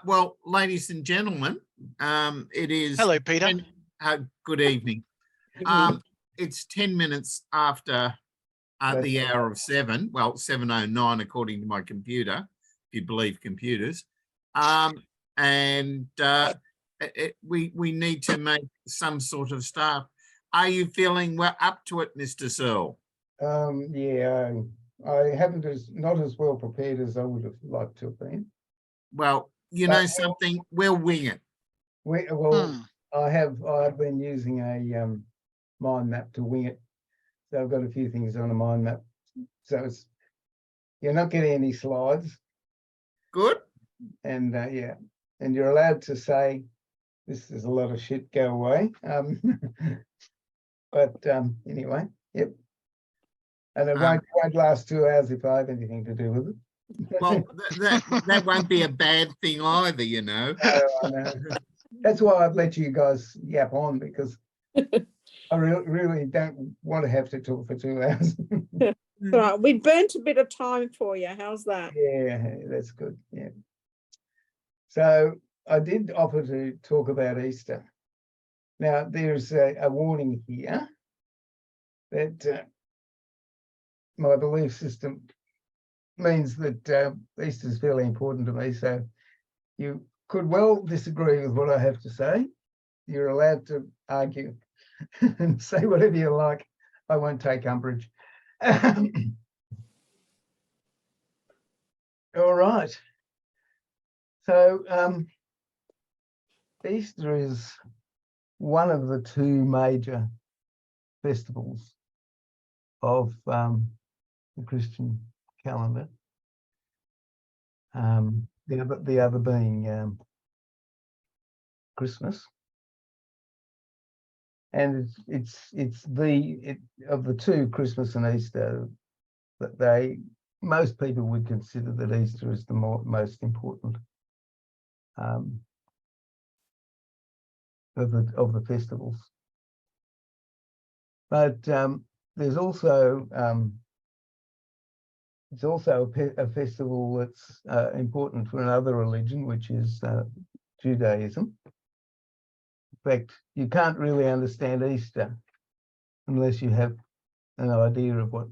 Well, ladies and gentlemen, it is. Hello, Peter. Good evening. It's 10 minutes after the hour of 7. Well, 7:09 according to my computer, if you believe computers. We need to make some sort of start. Are you feeling well up to it, Mr. Searle? Yeah, I haven't not as well prepared as I would have liked to have been. Well, you know something, we'll wing it. I've been using a mind map to wing it. So I've got a few things on a mind map. So you're not getting any slides. Good. And yeah, and you're allowed to say, this is a lot of shit, go away. But anyway, yep. And it won't last 2 hours if I have anything to do with it. Well, that won't be a bad thing either, you know. I know. That's why I've let you guys yap on, because I really don't want to have to talk for 2 hours. Right, we burnt a bit of time for you. How's that? Yeah, that's good. Yeah. So I did offer to talk about Easter. Now, there's a warning here that my belief system means that Easter is fairly important to me. So you could well disagree with what I have to say. You're allowed to argue and say whatever you like. I won't take umbrage. All right. So Easter is one of the two major festivals of the Christian calendar. The other being Christmas, and it's of the two, Christmas and Easter, that most people would consider that Easter is the most important of the festivals. But there's also it's also a festival that's important for another religion, which is Judaism. In fact, you can't really understand Easter unless you have an idea of what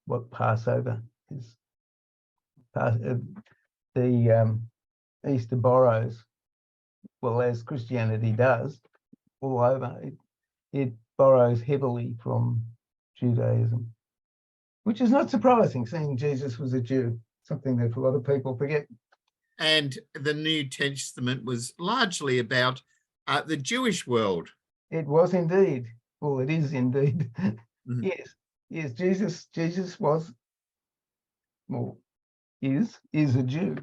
what Passover is. The Easter borrows, well, as Christianity does all over, it borrows heavily from Judaism, which is not surprising, seeing Jesus was a Jew, something that a lot of people forget. And the New Testament was largely about the Jewish world. It was indeed. Well, it is indeed. Mm-hmm. Yes. Jesus was, well, is a Jew.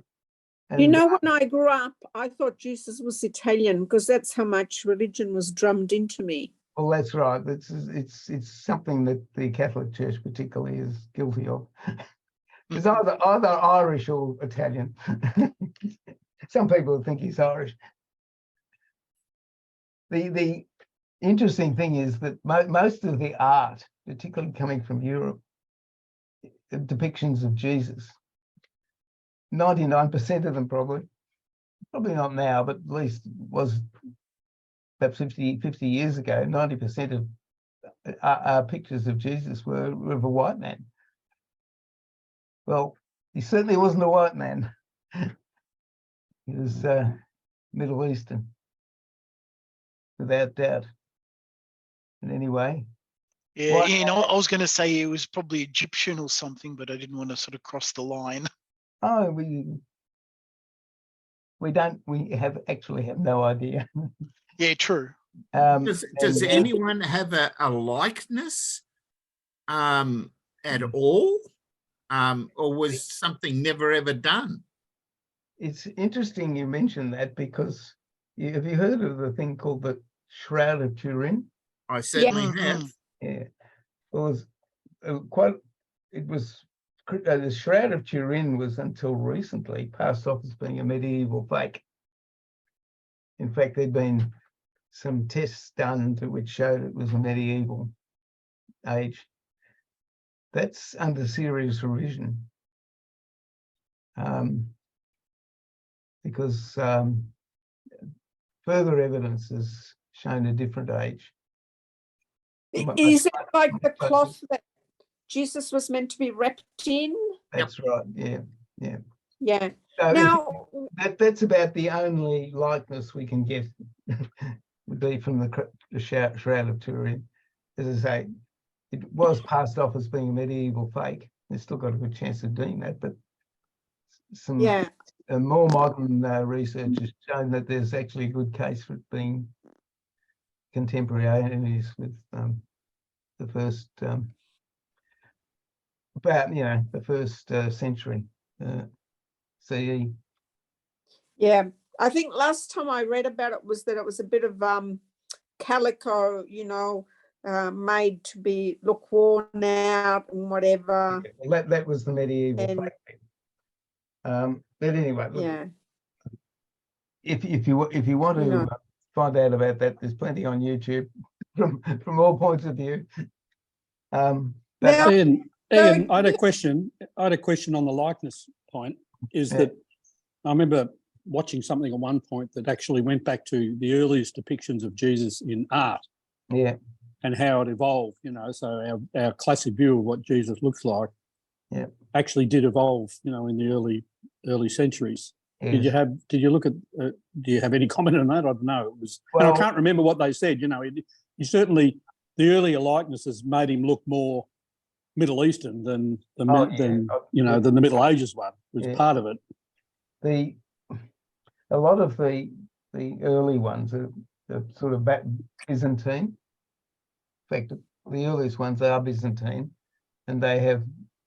And, you know, when I grew up, I thought Jesus was Italian because that's how much religion was drummed into me. Well, that's right. It's something that the Catholic Church particularly is guilty of. It's either Irish or Italian. Some people think he's Irish. The interesting thing is that most of the art, particularly coming from Europe, depictions of Jesus, 99% of them probably not now, but at least was perhaps 50 years ago, 90% of our pictures of Jesus were of a white man. Well, he certainly wasn't a white man. He was Middle Eastern, without doubt. And anyway. Yeah, I was going to say it was probably Egyptian or something, but I didn't want to sort of cross the line. Oh, we actually have no idea. Yeah, true. Does anyone have a likeness at all? Or was something never ever done? It's interesting you mentioned that, because have you heard of the thing called the Shroud of Turin? I certainly have. Yeah. Well, the Shroud of Turin was until recently passed off as being a medieval fake. In fact, there'd been some tests done which showed it was a medieval age. That's under serious revision. because further evidence has shown a different age. Is it like the cloth that Jesus was meant to be wrapped in? That's right. Yeah. Yeah. So Now, that's about the only likeness we can get would be from the Shroud of Turin. As I say, it was passed off as being a medieval fake. They've still got a good chance of doing that, but some yeah, more modern research has shown that there's actually a good case for it being contemporaneous with the first the first century CE. yeah. I think last time I read about it was that it was a bit of calico, made to be look worn out and whatever. Well, that was the medieval And- fake. But anyway, look, Yeah. if you want to find out about that, there's plenty on YouTube from all points of view. But Now- Ian, No, I had a question. I had a question on the likeness point. Is Yeah. that I remember watching something at one point that actually went back to the earliest depictions of Jesus in art yeah, and how it evolved. So our classic view of what Jesus looks like, Yeah. actually did evolve. In the early centuries. Did yes. you look at? Do you have any comment on that? I don't know. It was. Well- I can't remember what they said. He certainly the earlier likenesses made him look more Middle Eastern than the Middle Ages one was Yeah. part of it. A lot of the early ones are sort of Byzantine. In fact, the earliest ones are Byzantine, and they have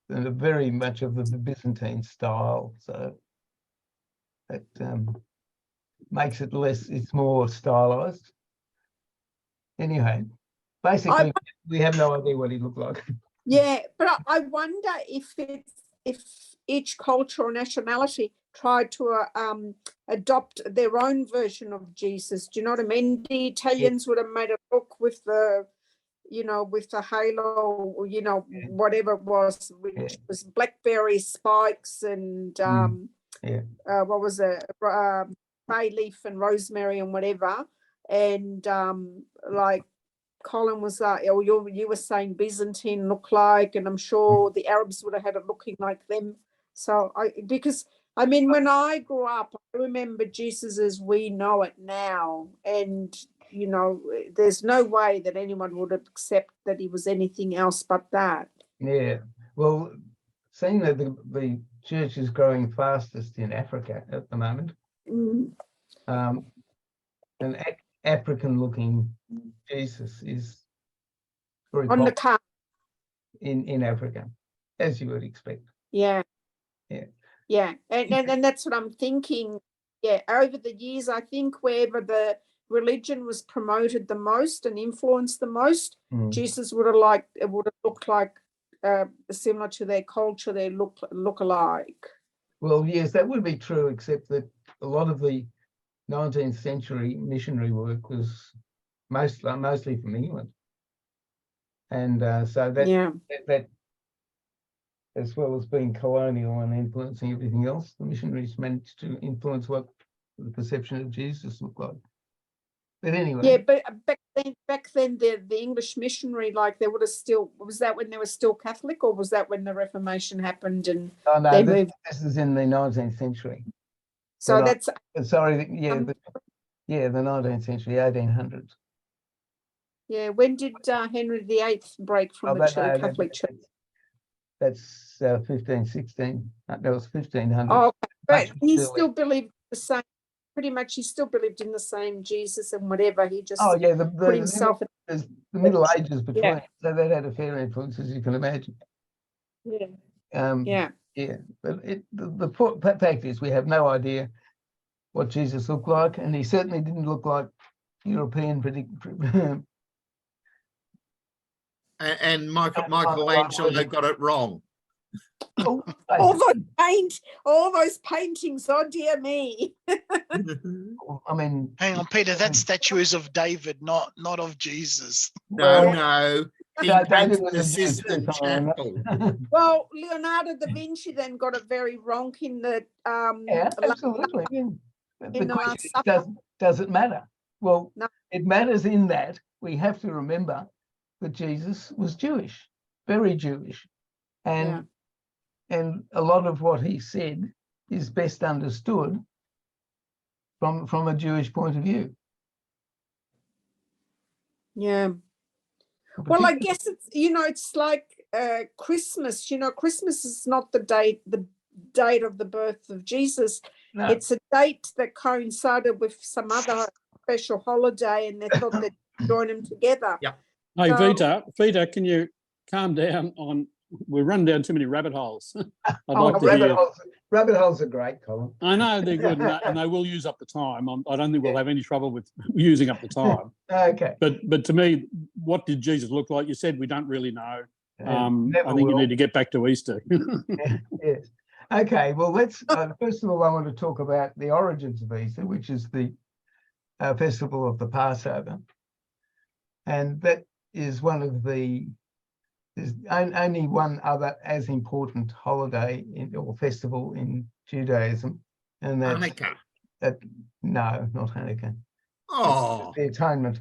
very much of the Byzantine style. So that makes it less. It's more stylized. Anyway, basically, we have no idea what he looked like. Yeah, but I wonder if each culture or nationality tried to adopt their own version of Jesus. Do you know what I mean? The Italians would have made it look with the, with the halo, or, whatever it was, which was blackberry spikes and what was it? Bay leaf and rosemary and whatever. And like Colin was or you were saying Byzantine look like, and I'm sure the Arabs would have had it looking like them. So when I grew up, I remember Jesus as we know it now, and there's no way that anyone would accept that he was anything else but that. Yeah, well, seeing that the church is growing fastest in Africa at the moment, an African-looking Jesus is very On the popular car. in Africa, as you would expect. Yeah. Yeah. Yeah. And that's what I'm thinking. Yeah. Over the years, I think wherever the religion was promoted the most and influenced the most, Jesus would have looked like similar to their culture, they look alike. Well, yes, that would be true, except that a lot of the 19th century missionary work was mostly from England. And so that as well as being colonial and influencing everything else, the missionaries managed to influence what the perception of Jesus looked like. But anyway. Yeah, but back then the English missionary, like they would have was that when they were still Catholic, or was that when the Reformation happened and they moved? This is in the 19th century. So the 19th century, 1800s. Yeah, when did Henry VIII break from the Catholic Church? That's 1516. That was 1500. Oh, but Much he earlier. still believed the same. Pretty much, he still believed in the same Jesus and whatever. He just put himself. The Middle Ages between, Yeah. so that had a fair influence, as you can imagine. Yeah. Yeah, but the fact is, we have no idea what Jesus looked like, and he certainly didn't look like European. And Michelangelo got it wrong. all those paintings. Oh dear me. I mean, Hang on, Peter, that statue is of David, not of Jesus. No, He No, David paints was the a Jew too, Sistine funnily Chapel. enough. Well, Leonardo da Vinci then got it very wrong in the Yeah, la- absolutely. Yeah. The in the question Last is, Supper. does it matter? Well, No. it matters in that we have to remember that Jesus was Jewish, very Jewish, and a lot of what he said is best understood from a Jewish point of view. Yeah. Well, I guess it's, it's like Christmas. Christmas is not the date of the birth of Jesus. No. It's a date that coincided with some other special holiday, and they thought they'd join them together. Yep. Hey, So- Vita, can you calm down on? We're running down too many rabbit holes. I'd like to rabbit hear. holes. Rabbit holes are great, Colin. I know they're good, and they will use up the time. I don't think we'll have any trouble with using up the time. Okay. But to me, what did Jesus look like? You said we don't really know. Never I think you will. need to get back to Easter. Yes. Okay. Well, let's first of all, I want to talk about the origins of Easter, which is the festival of the Passover, and that is one of the. There's only one other as important holiday or festival in Judaism, and that's Hanukkah. no, not Hanukkah. Oh, The Atonement.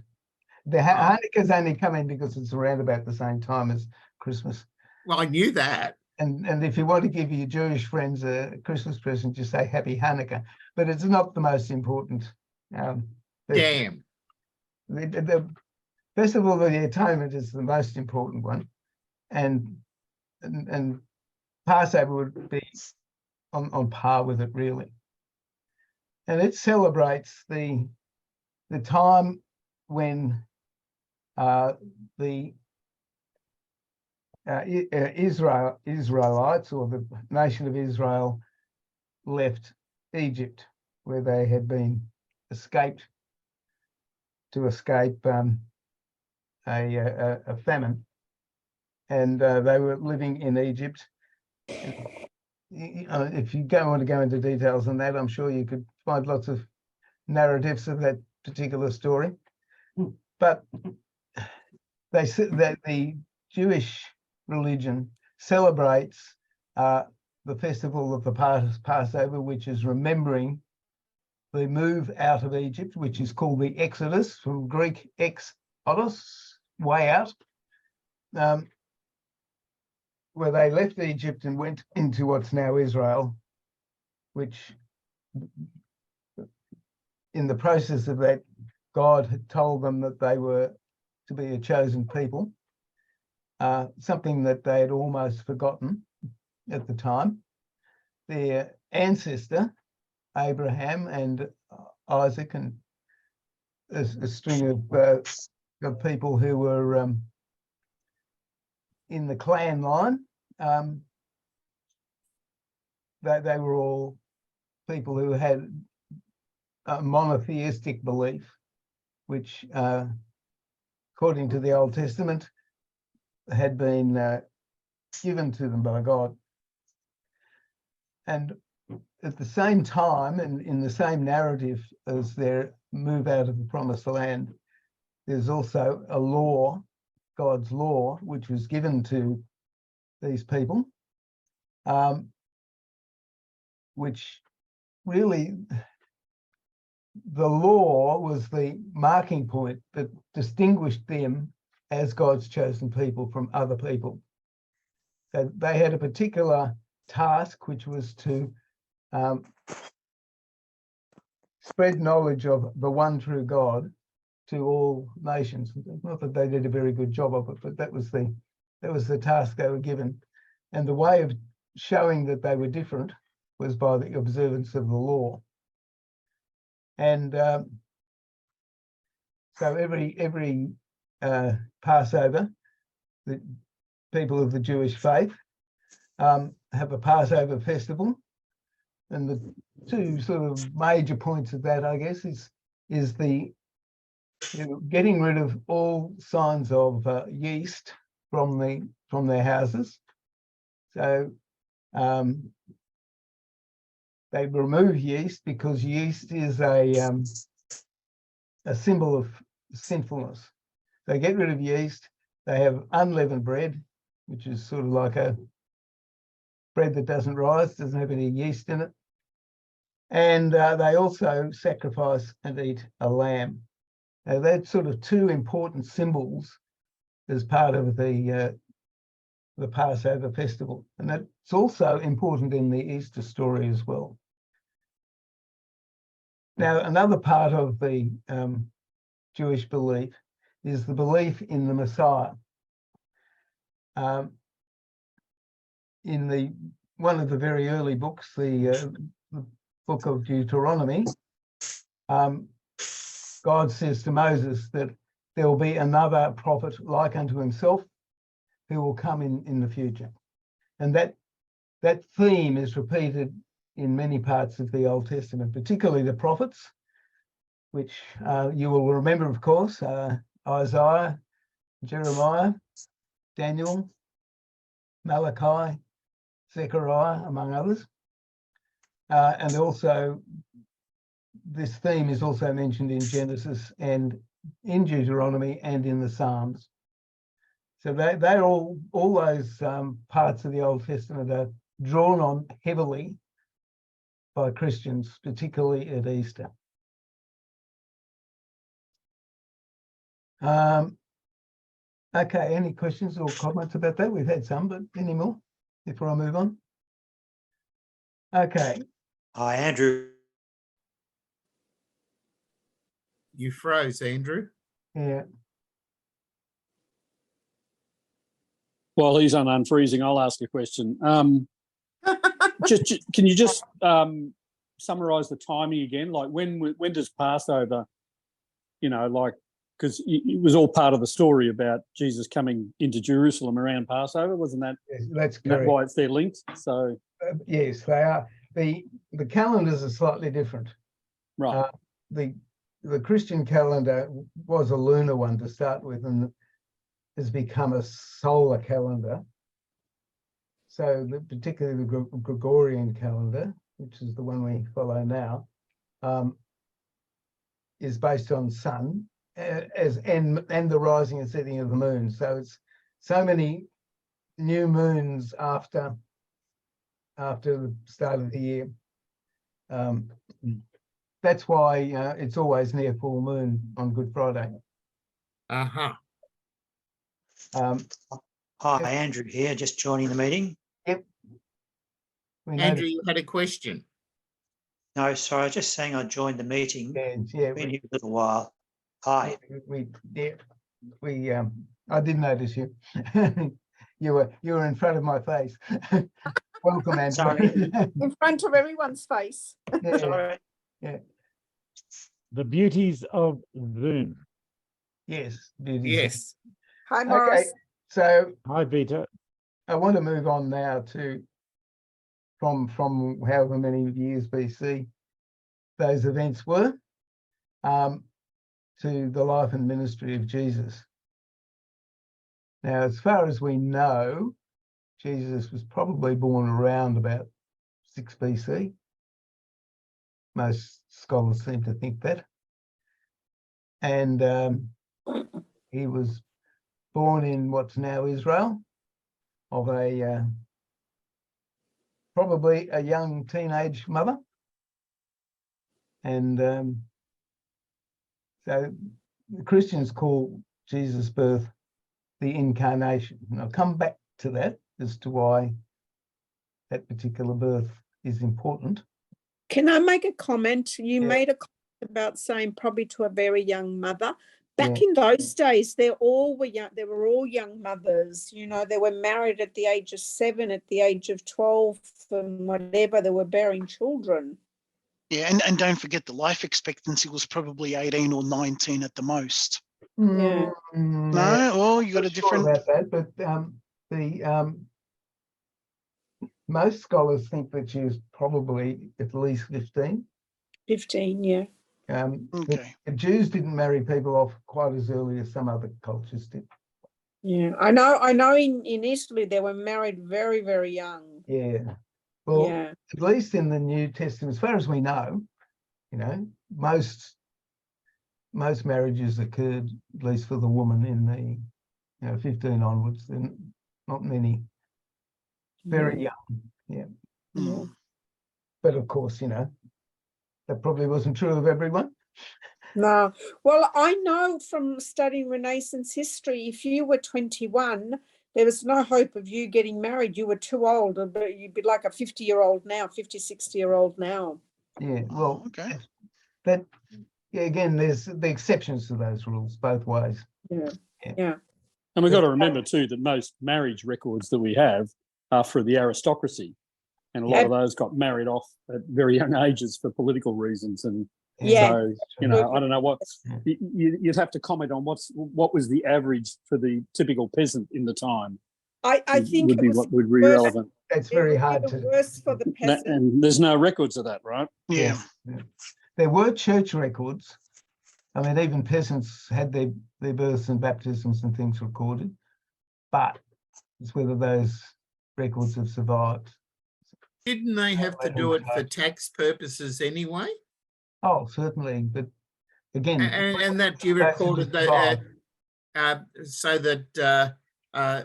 The Hanukkah's only come in because it's around about the same time as Christmas. well, I knew that. And if you want to give your Jewish friends a Christmas present, just say Happy Hanukkah. But it's not the most important. Damn. The Festival of the Atonement is the most important one. And Passover would be on par with it, really. And it celebrates the time when the Israelites, or the nation of Israel, left Egypt, where they had been escape a famine, and they were living in Egypt. If you don't want to go into details on that, I'm sure you could find lots of narratives of that particular story. But they said that the Jewish religion celebrates the festival of the Passover, which is remembering the move out of Egypt, which is called the Exodus, from Greek ex-odos, way out, where they left Egypt and went into what's now Israel, which in the process of that, God had told them that they were to be a chosen people, something that they had almost forgotten at the time. Their ancestor, Abraham and Isaac, and a string of people who were in the clan line, they were all people who had a monotheistic belief, which, according to the Old Testament, had been given to them by God. And at the same time, and in the same narrative as their move out of the Promised Land, there's also a law, God's law, which was given to these people, which really, the law was the marking point that distinguished them as God's chosen people from other people. So they had a particular task, which was to spread knowledge of the one true God to all nations. Not that they did a very good job of it, but that was the task they were given. And the way of showing that they were different was by the observance of the law. And so every Passover, the people of the Jewish faith have a Passover festival. And the two sort of major points of that, I guess, is the getting rid of all signs of yeast from their houses. So they remove yeast because yeast is a symbol of sinfulness. They get rid of yeast. They have unleavened bread, which is sort of like a bread that doesn't rise, doesn't have any yeast in it. And they also sacrifice and eat a lamb. Now, that's sort of two important symbols as part of the Passover festival. And that's also important in the Easter story as well. Now, another part of the Jewish belief is the belief in the Messiah. In one of the very early books, the book of Deuteronomy, God says to Moses that there will be another prophet like unto himself who will come in the future. And that theme is repeated in many parts of the Old Testament, particularly the prophets, which you will remember, of course, Isaiah, Jeremiah, Daniel, Malachi, Zechariah, among others. And also, this theme is also mentioned in Genesis and in Deuteronomy and in the Psalms. So they're all those parts of the Old Testament are drawn on heavily by Christians, particularly at Easter. Okay, any questions or comments about that? We've had some, but any more before I move on? Okay. Hi, Andrew. You froze, Andrew. Yeah. While he's on unfreezing, I'll ask a question. Can you just summarise the timing again? Like when does Passover, because it was all part of the story about Jesus coming into Jerusalem around Passover, wasn't that? Yes, that's correct. That's why they're linked. So yes, they are. The calendars are slightly different. right. The Christian calendar was a lunar one to start with, and has become a solar calendar. So particularly the Gregorian calendar, which is the one we follow now, is based on sun and the rising and setting of the moon. So it's so many new moons after the start of the year. That's why it's always near full moon on Good Friday. Uh-huh. Hi, Andrew here, just joining the meeting. Yep. Andrew, you had a question. No, sorry, I was just saying I joined the meeting. Yeah, Been here a little while. Hi. I did notice you. you were in front of my face. Welcome, Andrew. Sorry. In front of everyone's face. Yeah, Sorry. yeah. The beauties of Zoom. Yes. Beauty. Yes. Hi, Okay, Morris. so Hi, Peter. I want to move on now to from however many years BC those events were to the life and ministry of Jesus. Now, as far as we know, Jesus was probably born around about 6 BC. Most scholars seem to think that. And he was born in what's now Israel, of a probably a young teenage mother. And so the Christians call Jesus' birth the incarnation. And I'll come back to that as to why that particular birth is important. Can I make a comment? You Yeah. made a comment about saying probably to a very young mother. Back Yeah. in those days, they were young. They were all young mothers. They were married at the age of 7, at the age of 12, and whatever. They were bearing children. Yeah, and don't forget the life expectancy was probably 18 or 19 at the most. Yeah. No, or you got a Not sure different. about that, but the most scholars think that she was probably at least 15. 15, yeah. Okay. The Jews didn't marry people off quite as early as some other cultures did. Yeah, I know in Italy they were married very, very young. Yeah. Well, Yeah. at least in the New Testament, as far as we know, most marriages occurred, at least for the woman, in 15 onwards, then not many, very young. Yeah. Mm. But of course, that probably wasn't true of everyone. No. Well, I know from studying Renaissance history, if you were 21, there was no hope of you getting married. You were too old. But you'd be like a 50-year-old now, 50, 60-year-old now. Yeah, Oh, well, okay. that, yeah, again, there's the exceptions to those rules both ways. Yeah. And we've got to remember too that most marriage records that we have are for the aristocracy. And a lot Yeah. of those got married off at very young ages for political reasons. And Yeah. so, I don't know what you'd have to comment on what was the average for the typical peasant in the time. I think would it be was what would be worse. relevant. That's It very would be hard the to. worse for the peasant. And there's no records of that, right? Yeah. There were church records. I mean, even peasants had their births and baptisms and things recorded, but it's whether those records have survived. Didn't they have to do it for tax purposes anyway? Oh, certainly, but again, And that you those have recorded just that survived. so that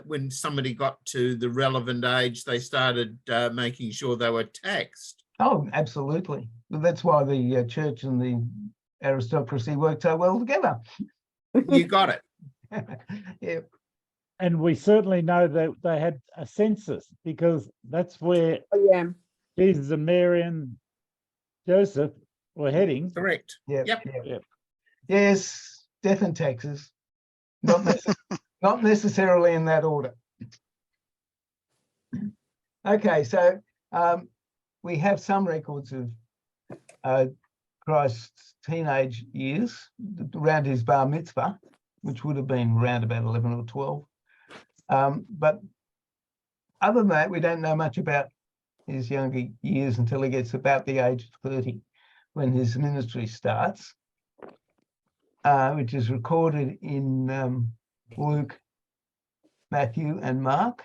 when somebody got to the relevant age, they started making sure they were taxed. Oh, absolutely. But that's why the church and the aristocracy worked so well together. You got it. Yeah. And we certainly know that they had a census, because that's where Oh, yeah. Jesus and Mary and Joseph were heading. Correct. Yeah. Yep. Yeah. Yes, death and taxes. Not necessarily in that order. Okay, so we have some records of Christ's teenage years around his bar mitzvah, which would have been around about 11 or 12. But other than that, we don't know much about his younger years until he gets about the age of 30, when his ministry starts, which is recorded in Luke, Matthew, and Mark.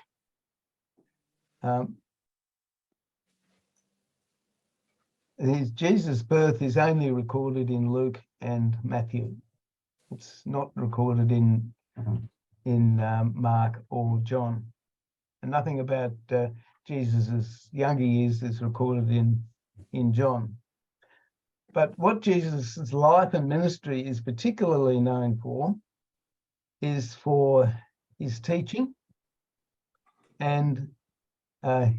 Jesus' birth is only recorded in Luke and Matthew. It's not recorded in Mark or John, and nothing about Jesus's younger years is recorded in John. But what Jesus's life and ministry is particularly known for is for his teaching and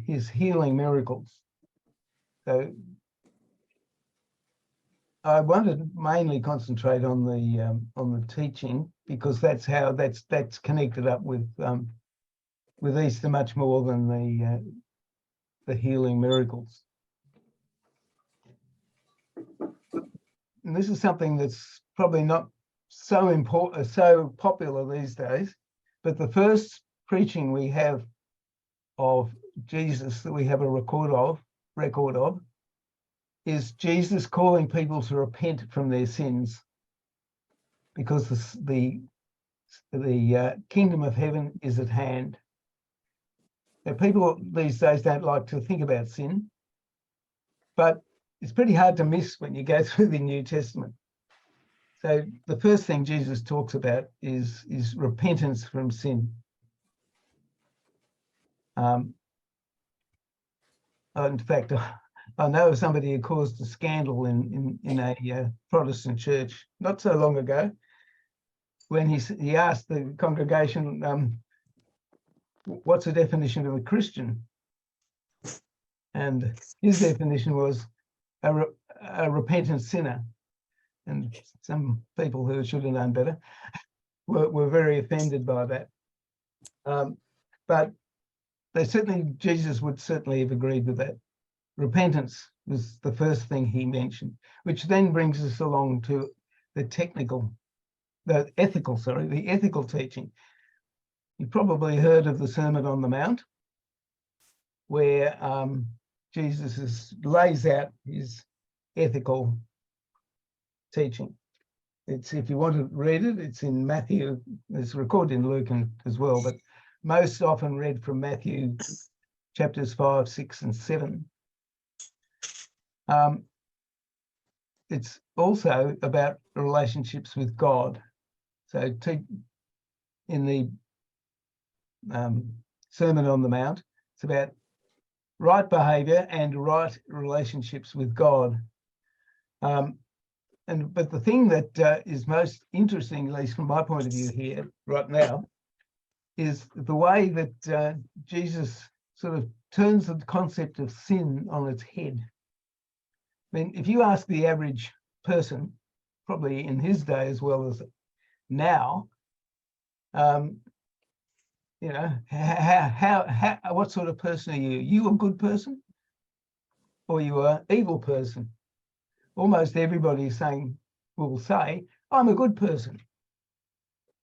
his healing miracles. So I want to mainly concentrate on the teaching, because that's connected up with Easter much more than the healing miracles. And this is something that's probably not so important, so popular these days. But the first preaching we have of Jesus that we have a record of is Jesus calling people to repent from their sins, because the kingdom of heaven is at hand. Now, people these days don't like to think about sin, but it's pretty hard to miss when you go through the New Testament. So the first thing Jesus talks about is repentance from sin. In fact, I know of somebody who caused a scandal in a Protestant church not so long ago, when he asked the congregation, what's the definition of a Christian? And his definition was a repentant sinner. And some people who should have known better were very offended by that. But Jesus would certainly have agreed with that. Repentance was the first thing he mentioned, which then brings us along to the ethical teaching. You probably heard of the Sermon on the Mount, where Jesus lays out his ethical teaching. If you want to read it, it's in Matthew. It's recorded in Luke as well, but most often read from Matthew chapters 5, 6, and 7. It's also about relationships with God. So in the Sermon on the Mount. It's about right behavior and right relationships with God. But the thing that is most interesting, at least from my point of view here right now, is the way that Jesus sort of turns the concept of sin on its head. I mean, if you ask the average person, probably in his day as well as now, you know, what sort of person are you? You a good person, or you an evil person? Almost everybody is saying, will say, I'm a good person.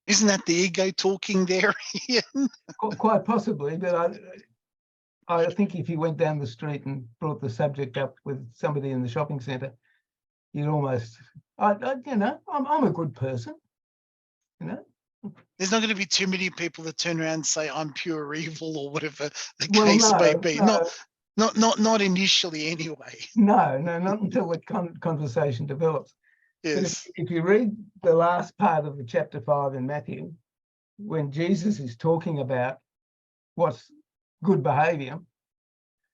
Isn't that the ego talking there, Ian? Quite possibly, but I think if you went down the street and brought the subject up with somebody in the shopping centre, you'd almost, you know, I'm a good person, you know. There's not going to be too many people that turn around and say I'm pure evil or whatever the Well, case may no, be. no. Not initially anyway. No, not until the conversation develops. Yes. But if you read the last part of the chapter 5 in Matthew, when Jesus is talking about what's good behaviour,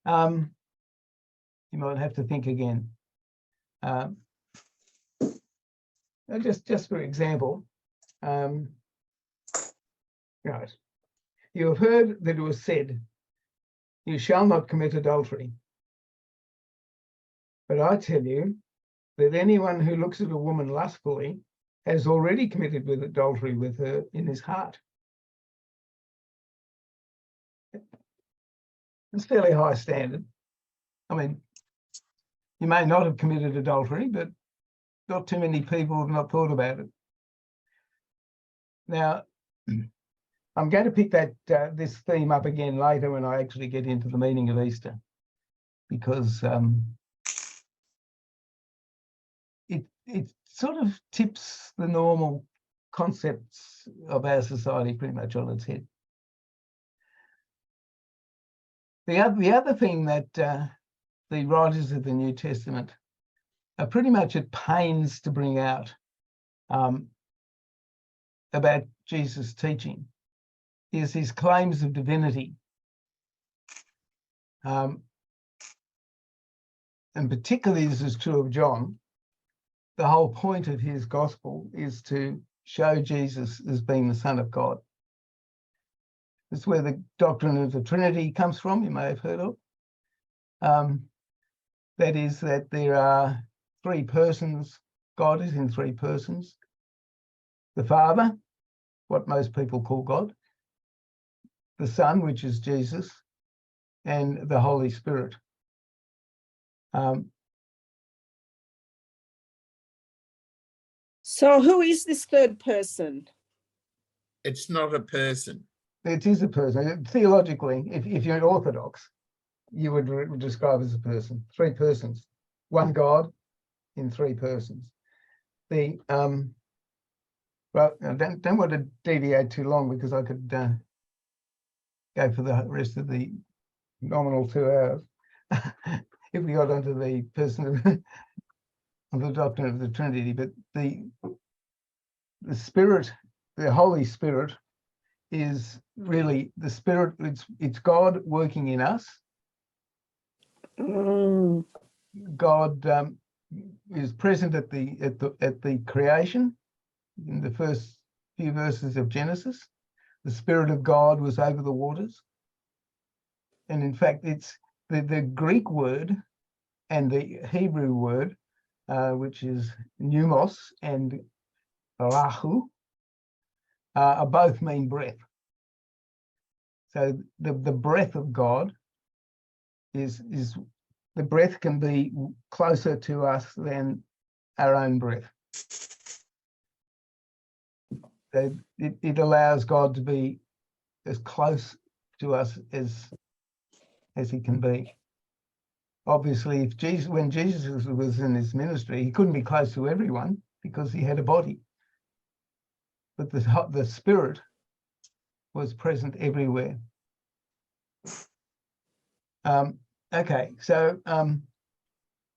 you might have to think again. Just for example, right, you have heard that it was said, you shall not commit adultery. But I tell you that anyone who looks at a woman lustfully has already committed with adultery with her in his heart. It's a fairly high standard. I mean, you may not have committed adultery, but not too many people have not thought about it. Now, I'm going to pick that this theme up again later when I actually get into the meaning of Easter, because it sort of tips the normal concepts of our society pretty much on its head. The other thing that the writers of the New Testament are pretty much at pains to bring out about Jesus' teaching is his claims of divinity. And particularly this is true of John. The whole point of his gospel is to show Jesus as being the Son of God. That's where the doctrine of the Trinity comes from, you may have heard of. That is that there are three persons, God is in three persons. The Father, what most people call God, the Son, which is Jesus, and the Holy Spirit. So who is this third person? It's not a person. It is a person. Theologically, if you're Orthodox, you would describe as a person. Three persons, one God in three persons. The well, I don't want to deviate too long because I could go for the rest of the nominal 2 hours if we got onto the person of the doctrine of the Trinity. But the Spirit, the Holy Spirit, is really the Spirit. It's God working in us. God is present at the creation in the first few verses of Genesis. The Spirit of God was over the waters, and in fact, it's the Greek word and the Hebrew word, which is pneumos and rahu, both mean breath. So the breath of God is the breath can be closer to us than our own breath. So it allows God to be as close to us as he can be. Obviously, when Jesus was in his ministry, he couldn't be close to everyone because he had a body. But the Spirit was present everywhere. Okay, so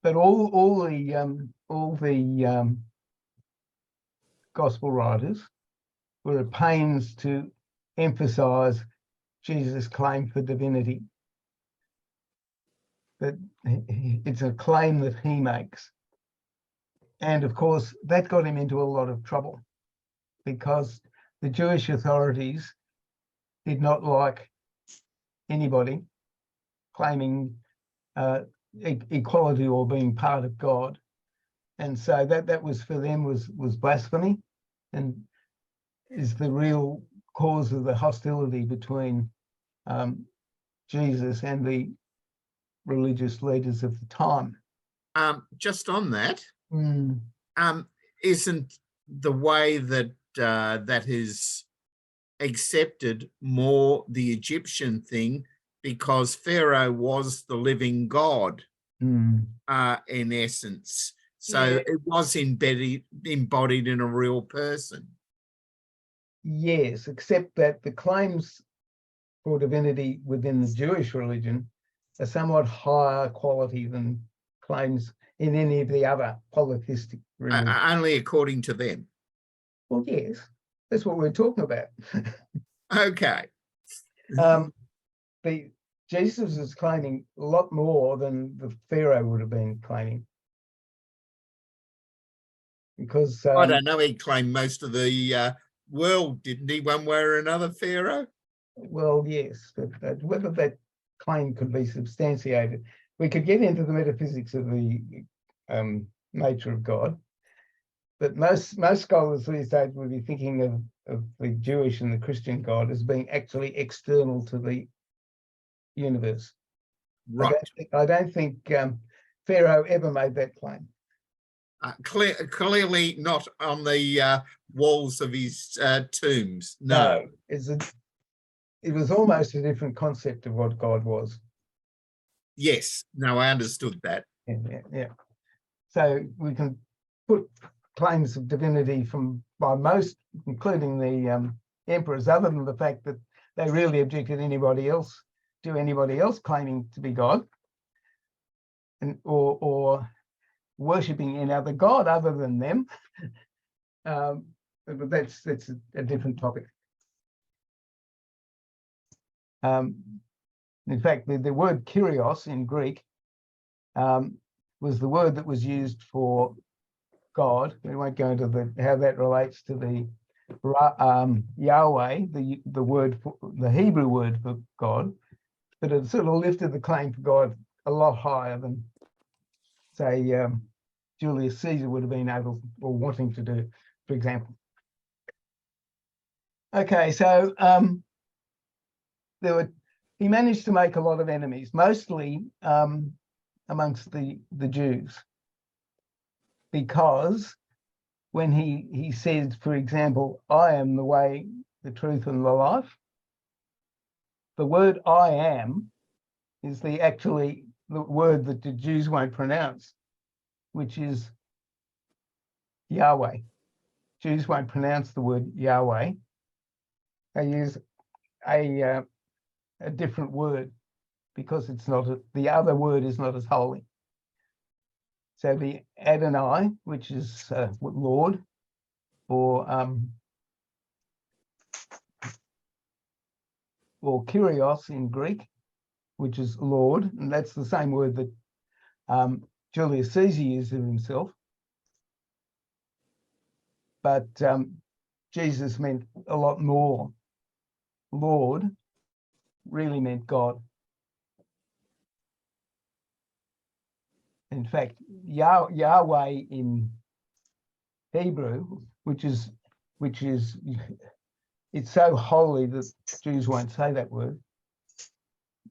but all the gospel writers were at pains to emphasize Jesus' claim for divinity. That it's a claim that he makes. And of course, that got him into a lot of trouble because the Jewish authorities did not like anybody claiming equality or being part of God. And so that was for them was blasphemy and is the real cause of the hostility between Jesus and the religious leaders of the time. Just on that, Mm. isn't the way that that is accepted more the Egyptian thing, because Pharaoh was the living God Mm. in essence. So Yeah. it was embodied in a real person. Yes, except that the claims for divinity within the Jewish religion are somewhat higher quality than claims in any of the other polytheistic religions. Only according to them. Well, yes, that's what we're talking about. Okay. The Jesus is claiming a lot more than the Pharaoh would have been claiming. Because I don't know, he claimed most of the world, didn't he, one way or another, Pharaoh? well, yes, but whether that claim could be substantiated, we could get into the metaphysics of the nature of God. But most scholars these days would be thinking of the Jewish and the Christian God as being actually external to the universe. Right. I don't think Pharaoh ever made that claim. Clearly not on the walls of his tombs. No. It was almost a different concept of what God was. Yes. No, I understood that. Yeah. So we can put claims of divinity by most, including the emperors, other than the fact that they really objected anybody else claiming to be God, and or worshipping any other god other than them. But that's a different topic. In fact, the word Kyrios in Greek was the word that was used for God. We won't go into how that relates to the Yahweh, the word for the Hebrew word for God, but it sort of lifted the claim for God a lot higher than, say, Julius Caesar would have been able or wanting to do, for example. Okay, so he managed to make a lot of enemies, mostly amongst the Jews, because when he says, for example, I am the way, the truth, and the life, the word I am is the word that the Jews won't pronounce, which is Yahweh. Jews won't pronounce the word Yahweh. They use a different word because it's not the other word is not as holy. So the Adonai, which is Lord, or Kyrios in Greek, which is Lord, and that's the same word that Julius Caesar used of himself. But Jesus meant a lot more. Lord really meant God. In fact, Yahweh in Hebrew, which is it's so holy that Jews won't say that word.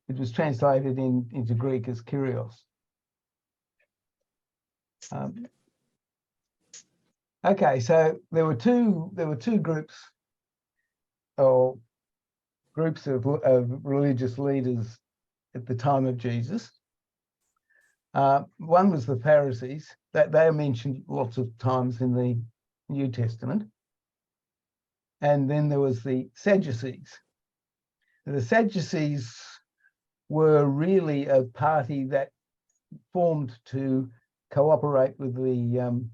It was translated into Greek as Kyrios. Okay, so there were two groups or groups of religious leaders at the time of Jesus. One was the Pharisees, that they are mentioned lots of times in the New Testament. And then there was the Sadducees. The Sadducees were really a party that formed to cooperate with the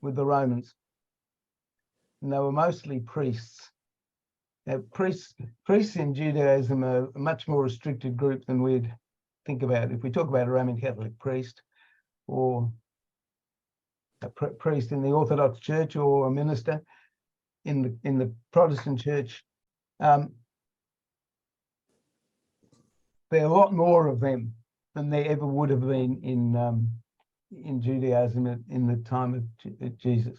Romans. And they were mostly priests. Priests in Judaism are a much more restricted group than we'd think about. If we talk about a Roman Catholic priest or a priest in the Orthodox Church or a minister in the Protestant Church, there are a lot more of them than there ever would have been in Judaism in the time of Jesus.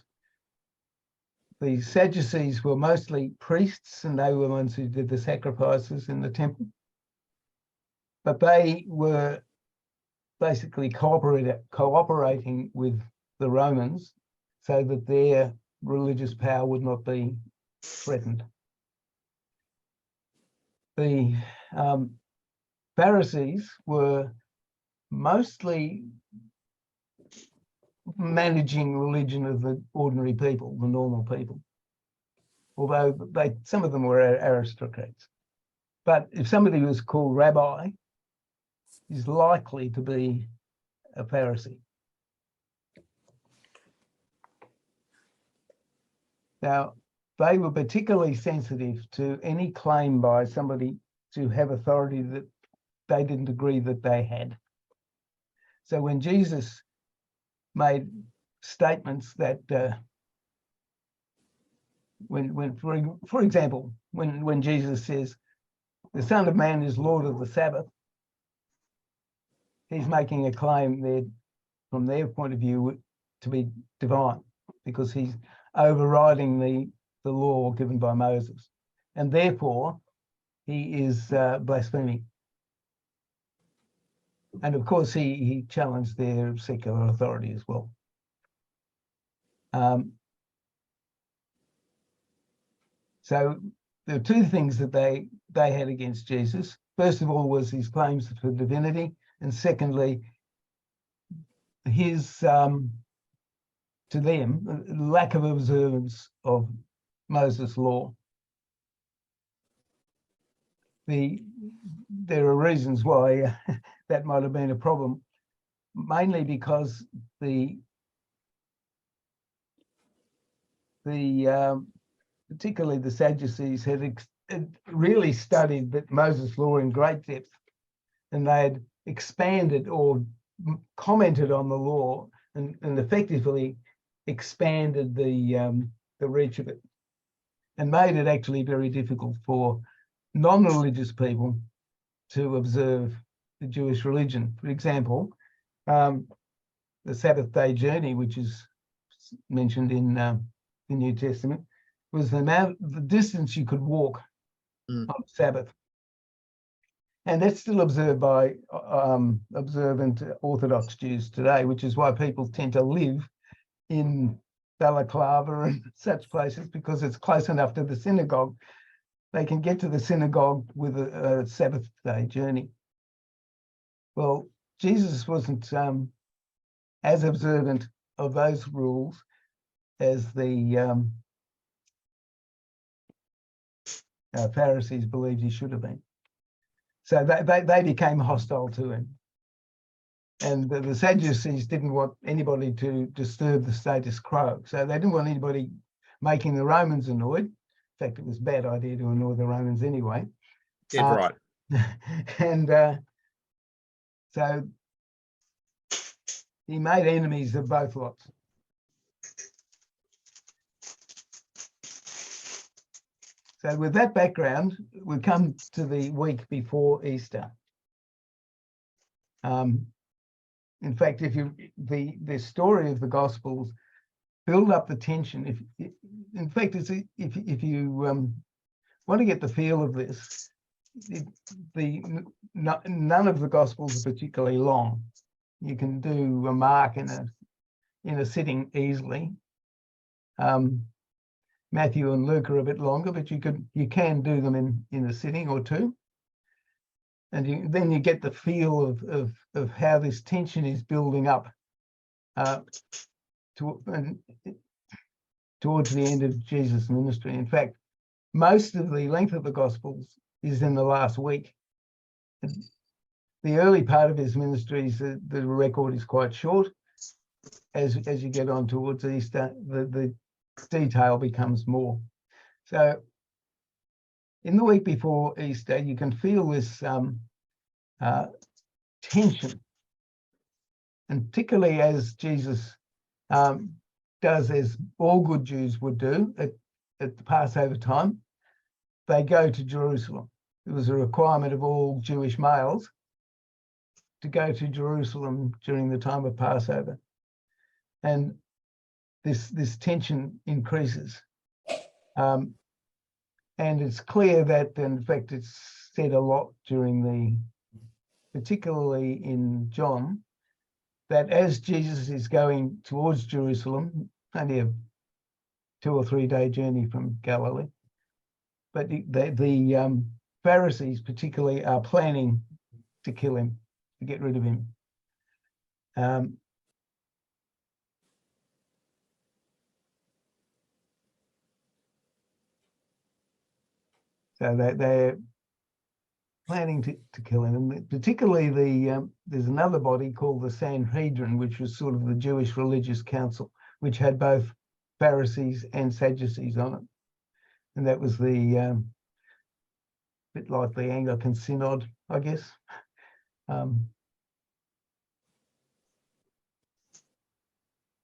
The Sadducees were mostly priests, and they were the ones who did the sacrifices in the temple. But they were basically cooperating with the Romans so that their religious power would not be threatened. The Pharisees were mostly managing religion of the ordinary people, the normal people, although some of them were aristocrats. But if somebody was called rabbi, he's likely to be a Pharisee. Now, they were particularly sensitive to any claim by somebody to have authority that they didn't agree that they had. So when Jesus made statements that for example, when Jesus says the Son of Man is Lord of the Sabbath, he's making a claim there from their point of view to be divine, because he's overriding the law given by Moses, and therefore he is blaspheming. And of course, he challenged their secular authority as well. So there are two things that they had against Jesus. First of all was his claims for divinity, and secondly, his to them lack of observance of Moses' law. There are reasons why that might have been a problem, mainly because particularly the Sadducees had really studied Moses' law in great depth, and they had expanded or commented on the law and effectively expanded the reach of it, and made it actually very difficult for non-religious people to observe the Jewish religion. For example, the Sabbath day journey, which is mentioned in the New Testament, was the distance you could walk on Sabbath. And that's still observed by observant Orthodox Jews today, which is why people tend to live in Balaclava and such places, because it's close enough to the synagogue. They can get to the synagogue with a Sabbath day journey. Well, Jesus wasn't as observant of those rules as the Pharisees believed he should have been. So they became hostile to him. And the Sadducees didn't want anybody to disturb the status quo. So they didn't want anybody making the Romans annoyed. In fact, it was a bad idea to annoy the Romans anyway. Dead right. And so he made enemies of both lots. So with that background, we come to the week before Easter. In fact, if the story of the Gospels build up the tension. In fact, if you want to get the feel of this, none of the Gospels are particularly long. You can do a Mark in a sitting easily. Matthew and Luke are a bit longer, but you can do them in a sitting or two. And then you get the feel of how this tension is building up towards the end of Jesus' ministry. In fact, most of the length of the Gospels is in the last week. The early part of his ministry, the record is quite short. As you get on towards Easter, the detail becomes more. So in the week before Easter, you can feel this tension, and particularly as Jesus does, as all good Jews would do at the Passover time, they go to Jerusalem. It was a requirement of all Jewish males to go to Jerusalem during the time of Passover. And this tension increases. And it's clear that, in fact, it's said a lot particularly in John, that as Jesus is going towards Jerusalem, only a 2 or 3 day journey from Galilee, but the Pharisees particularly are planning to kill him, to get rid of him. So they're planning to kill him, and particularly there's another body called the Sanhedrin, which was sort of the Jewish religious council, which had both Pharisees and Sadducees on it, and that was the bit like the Anglican Synod, I guess.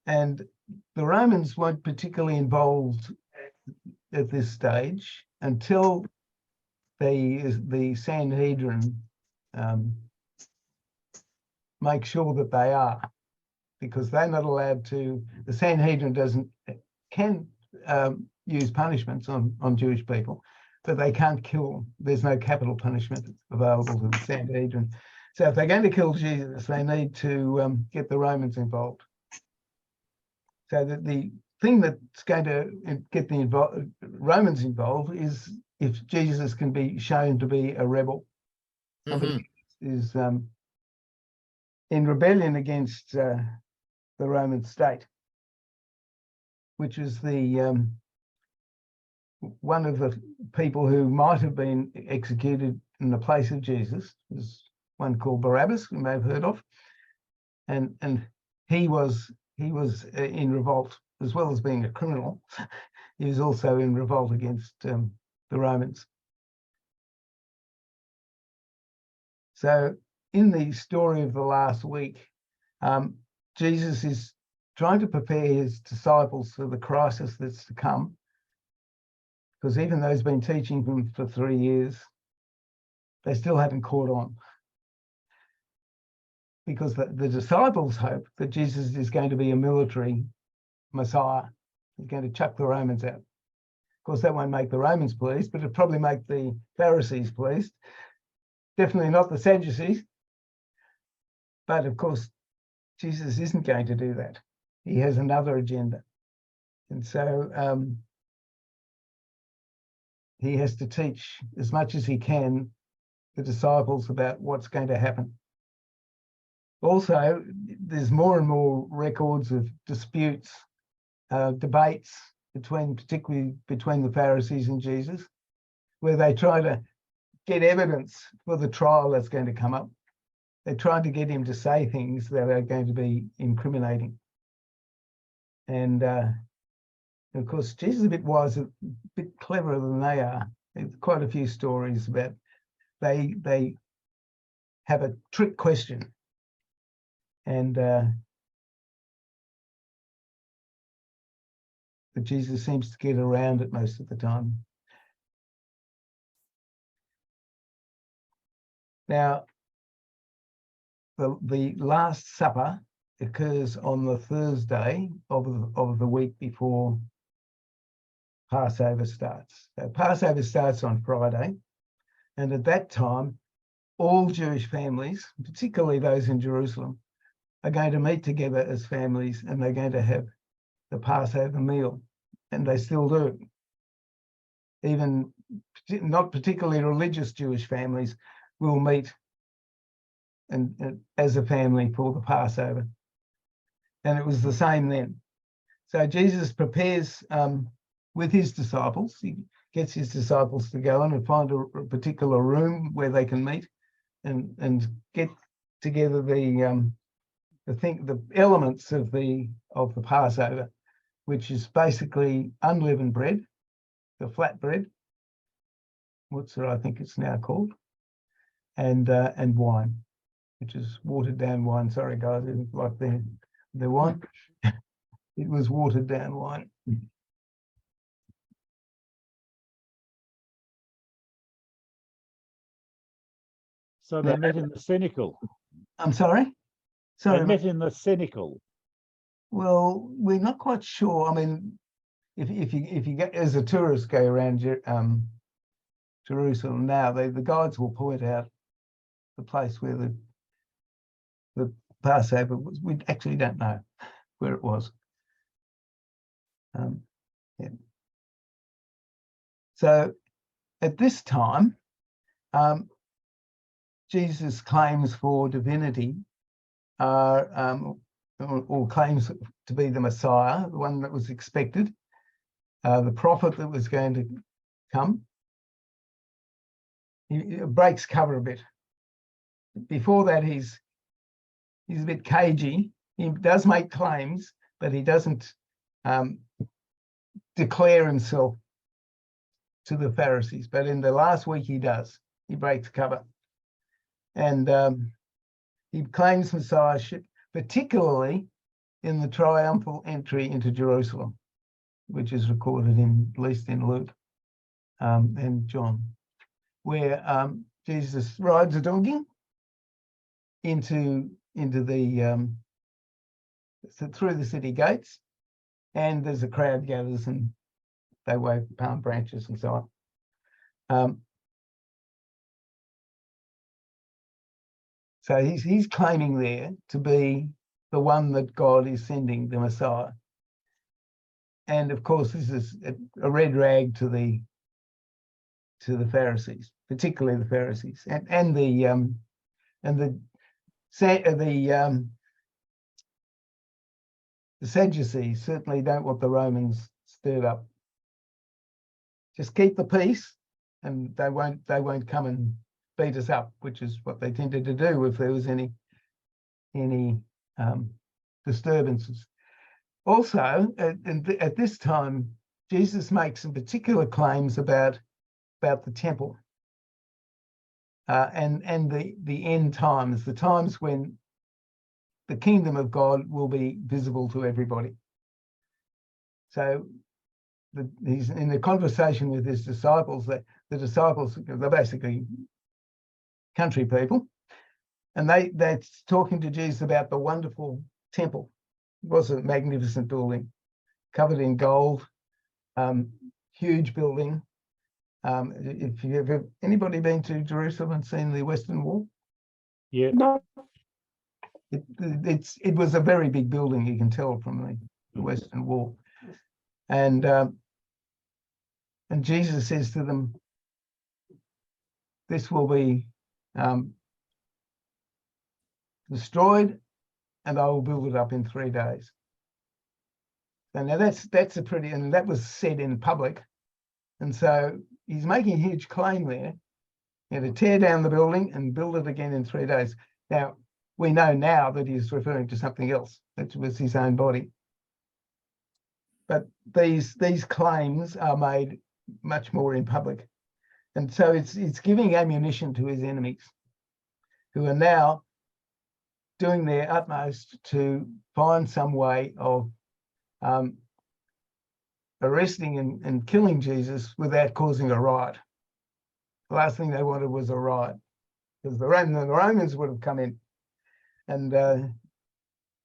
And the Romans weren't particularly involved at this stage until the Sanhedrin make sure that they are, because they're not allowed to. The Sanhedrin can use punishments on Jewish people, but they can't kill them. There's no capital punishment available to the Sanhedrin. So if they're going to kill Jesus, they need to get the Romans involved. So that the thing that's going to get the Romans involved is if Jesus can be shown to be a rebel, somebody is in rebellion against the Roman state, which is the one of the people who might have been executed in the place of Jesus was one called Barabbas, you may have heard of, and he was in revolt, as well as being a criminal. He was also in revolt against the Romans. So in the story of the last week, Jesus is trying to prepare his disciples for the crisis that's to come, because even though he's been teaching them for 3 years, they still haven't caught on. Because the disciples hope that Jesus is going to be a military Messiah. He's going to chuck the Romans out. Of course, that won't make the Romans pleased, but it'll probably make the Pharisees pleased. Definitely not the Sadducees. But of course, Jesus isn't going to do that. He has another agenda. And so he has to teach as much as he can the disciples about what's going to happen. Also, there's more and more records of disputes, debates particularly between the Pharisees and Jesus, where they try to get evidence for the trial that's going to come up. They're trying to get him to say things that are going to be incriminating. And of course, Jesus is a bit wiser, a bit cleverer than they are. There's quite a few stories about they have a trick question. And but Jesus seems to get around it most of the time. Now, the Last Supper occurs on the Thursday of the week before Passover starts. So Passover starts on Friday, and at that time, all Jewish families, particularly those in Jerusalem, are going to meet together as families, and they're going to have the Passover meal, and they still do. Even not particularly religious Jewish families will meet and as a family for the Passover. And it was the same then. So Jesus prepares with his disciples. He gets his disciples to go in and find a particular room where they can meet and get together the elements of the Passover, which is basically unleavened bread, the flat bread, Mozart, I think it's now called, and wine, which is watered down wine. Sorry, guys, I didn't like the wine. It was watered down wine. So they Yeah. met in the cynical. I'm sorry? They Sorry. met in the cynical. Well, we're not quite sure. I mean, if you get as a tourist go around Jerusalem now, the guides will point out the place where the Passover was. We actually don't know where it was. Yeah. So at this time, Jesus' claims for divinity are, or claims to be the Messiah, the one that was expected, the prophet that was going to come. He breaks cover a bit. Before that, he's a bit cagey. He does make claims, but he doesn't declare himself to the Pharisees. But in the last week, he does. He breaks cover. And he claims messiahship, particularly in the triumphal entry into Jerusalem, which is recorded at least in Luke and John, where Jesus rides a donkey into the through the city gates, and there's a crowd gathers and they wave palm branches and so on. So he's claiming there to be the one that God is sending, the Messiah. And of course, this is a red rag to the Pharisees, particularly the Pharisees, and the Sadducees certainly don't want the Romans stirred up. Just keep the peace, and they won't come and beat us up, which is what they tended to do if there was any disturbances. Also, at this time, Jesus makes some particular claims about the temple and the end times, the times when the kingdom of God will be visible to everybody. So he's in a conversation with his disciples. The disciples, they're basically country people, and they're talking to Jesus about the wonderful temple. It was a magnificent building, covered in gold, huge building. If you ever, anybody been to Jerusalem and seen the Western Wall? Yeah. No, It was a very big building, you can tell from the Western Wall. And Jesus says to them, this will be destroyed, and I will build it up in 3 days. So now that's a pretty, and that was said in public. And so he's making a huge claim there, to tear down the building and build it again in 3 days. Now, we know now that he's referring to something else. That was his own body. But these claims are made much more in public. And so it's giving ammunition to his enemies, who are now doing their utmost to find some way of arresting and killing Jesus without causing a riot. The last thing they wanted was a riot, because the Romans would have come in, and then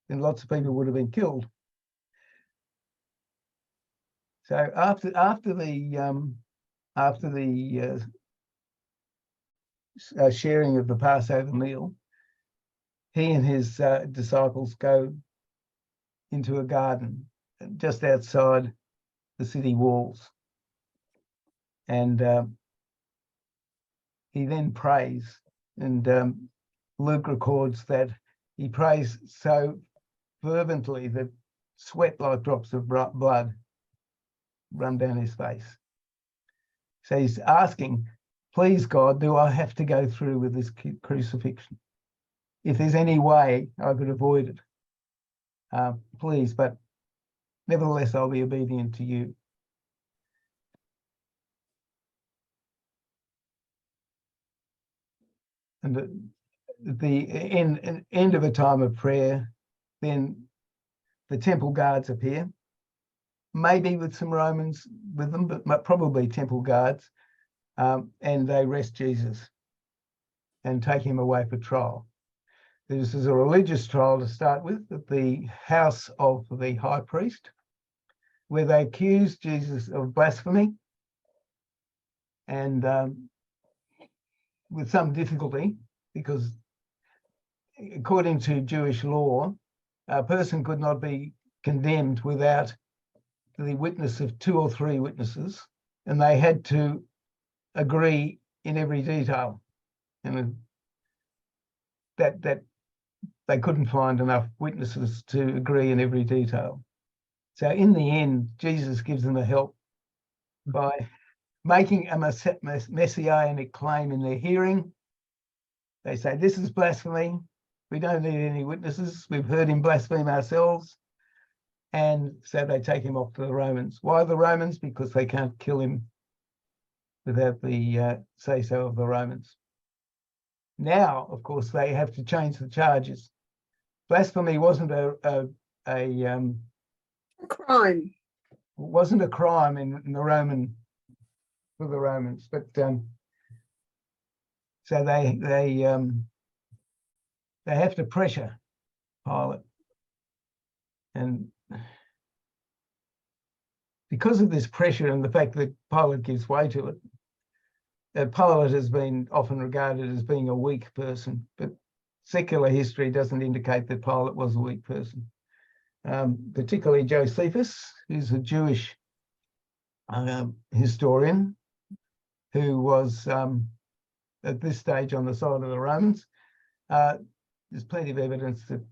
lots of people would have been killed. So after the sharing of the Passover meal, he and his disciples go into a garden just outside the city walls, and he then prays. And Luke records that he prays so fervently that sweat like drops of blood run down his face. So he's asking, please God, do I have to go through with this crucifixion? If there's any way I could avoid it, please, but nevertheless, I'll be obedient to you. And at the end of a time of prayer, then the temple guards appear, maybe with some Romans with them, but probably temple guards, and they arrest Jesus and take him away for trial. This is a religious trial to start with at the house of the high priest, where they accuse Jesus of blasphemy, and with some difficulty, because according to Jewish law, a person could not be condemned without the witness of 2 or 3 witnesses, and they had to agree in every detail, and that they couldn't find enough witnesses to agree in every detail. So in the end, Jesus gives them a help by making a messianic claim in their hearing. They say, this is blasphemy. We don't need any witnesses. We've heard him blaspheme ourselves. And so they take him off to the Romans. Why the Romans? Because they can't kill him without the say-so of the Romans. Now, of course, they have to change the charges. Blasphemy wasn't a crime. Wasn't a crime in the for the Romans, but so they have to pressure Pilate, and because of this pressure and the fact that Pilate gives way to it, Pilate has been often regarded as being a weak person, but secular history doesn't indicate that Pilate was a weak person. Particularly Josephus, who's a Jewish historian who was at this stage on the side of the Romans. There's plenty of evidence that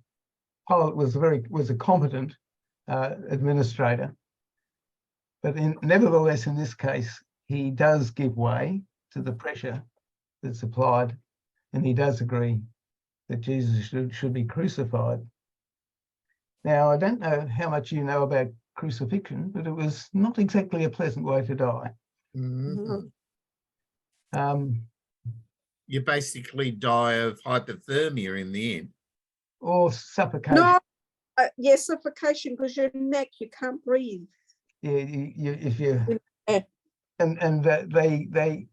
Pilate was a competent administrator, but nevertheless, in this case, he does give way to the pressure that's applied, and he does agree that Jesus should be crucified. Now, I don't know how much you know about crucifixion, but it was not exactly a pleasant way to die. Mhm. Um, You basically die of hypothermia in the end. or suffocation. No, yes, suffocation, because your neck, you can't breathe. Yeah, if you Yeah. and the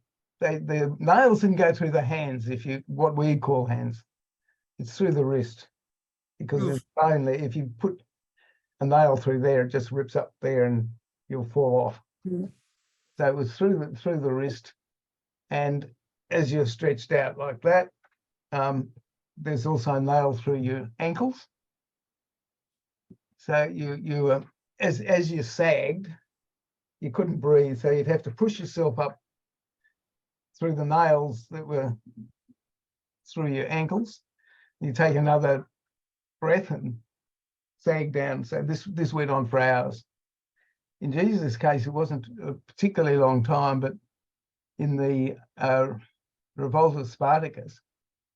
nails didn't go through the hands. What we call hands, it's through the wrist, because Oof. it's bone there. If you put a nail through there, it just rips up there and you'll fall off. Mm. So it was through the wrist, and as you're stretched out like that, there's also a nail through your ankles. So you as you sagged, you couldn't breathe, so you'd have to push yourself up through the nails that were through your ankles. You take another breath and sag down. So this went on for hours. In Jesus' case, it wasn't a particularly long time, but in the revolt of Spartacus,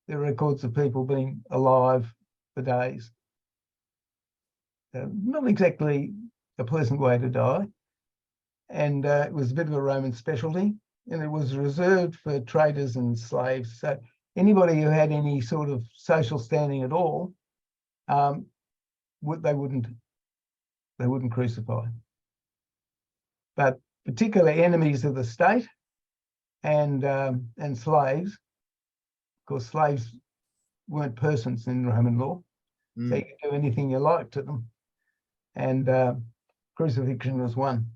there are records of people being alive for days. Not exactly a pleasant way to die. And it was a bit of a Roman specialty, and it was reserved for traders and slaves. So anybody who had any sort of social standing at all, they wouldn't crucify. But particularly enemies of the state and slaves, of course, slaves weren't persons in Roman law, so you could do anything you liked to them, and crucifixion was one.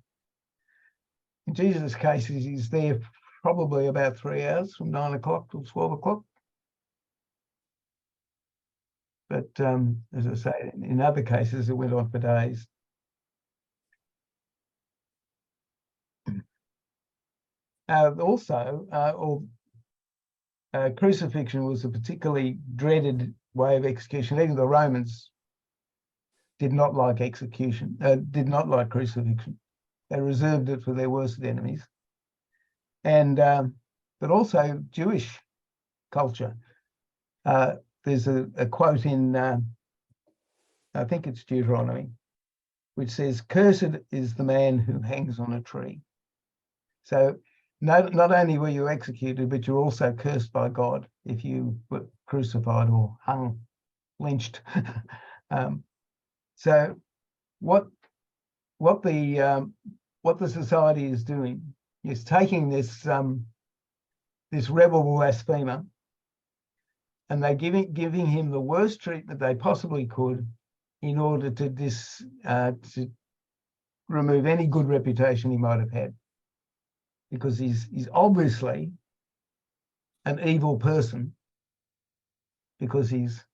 In Jesus' case, he's there probably about 3 hours, from 9 o'clock till 12 o'clock. But as I say, in other cases, it went on for days. Crucifixion was a particularly dreaded way of execution. Even the Romans did not like execution, did not like crucifixion. They reserved it for their worst enemies. And but also Jewish culture. There's a quote in, I think it's Deuteronomy, which says, "Cursed is the man who hangs on a tree." So not only were you executed, but you're also cursed by God if you were crucified or hung, lynched. So what the society is doing is taking this this rebel blasphemer, and they're giving him the worst treatment they possibly could in order to remove any good reputation he might have had, because he's obviously an evil person, because he's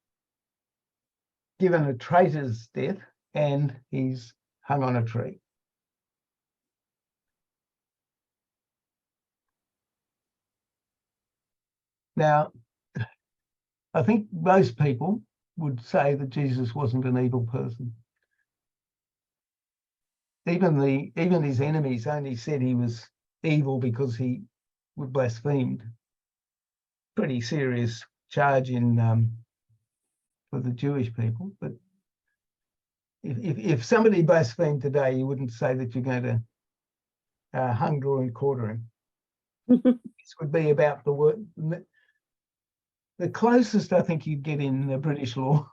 given a traitor's death and he's hung on a tree. Now, I think most people would say that Jesus wasn't an evil person. Even his enemies only said he was evil because he blasphemed. Pretty serious charge in for the Jewish people. But if somebody blasphemed today, you wouldn't say that you're going to hung, draw, and quarter him. This would be about the word. The closest I think you'd get in the British law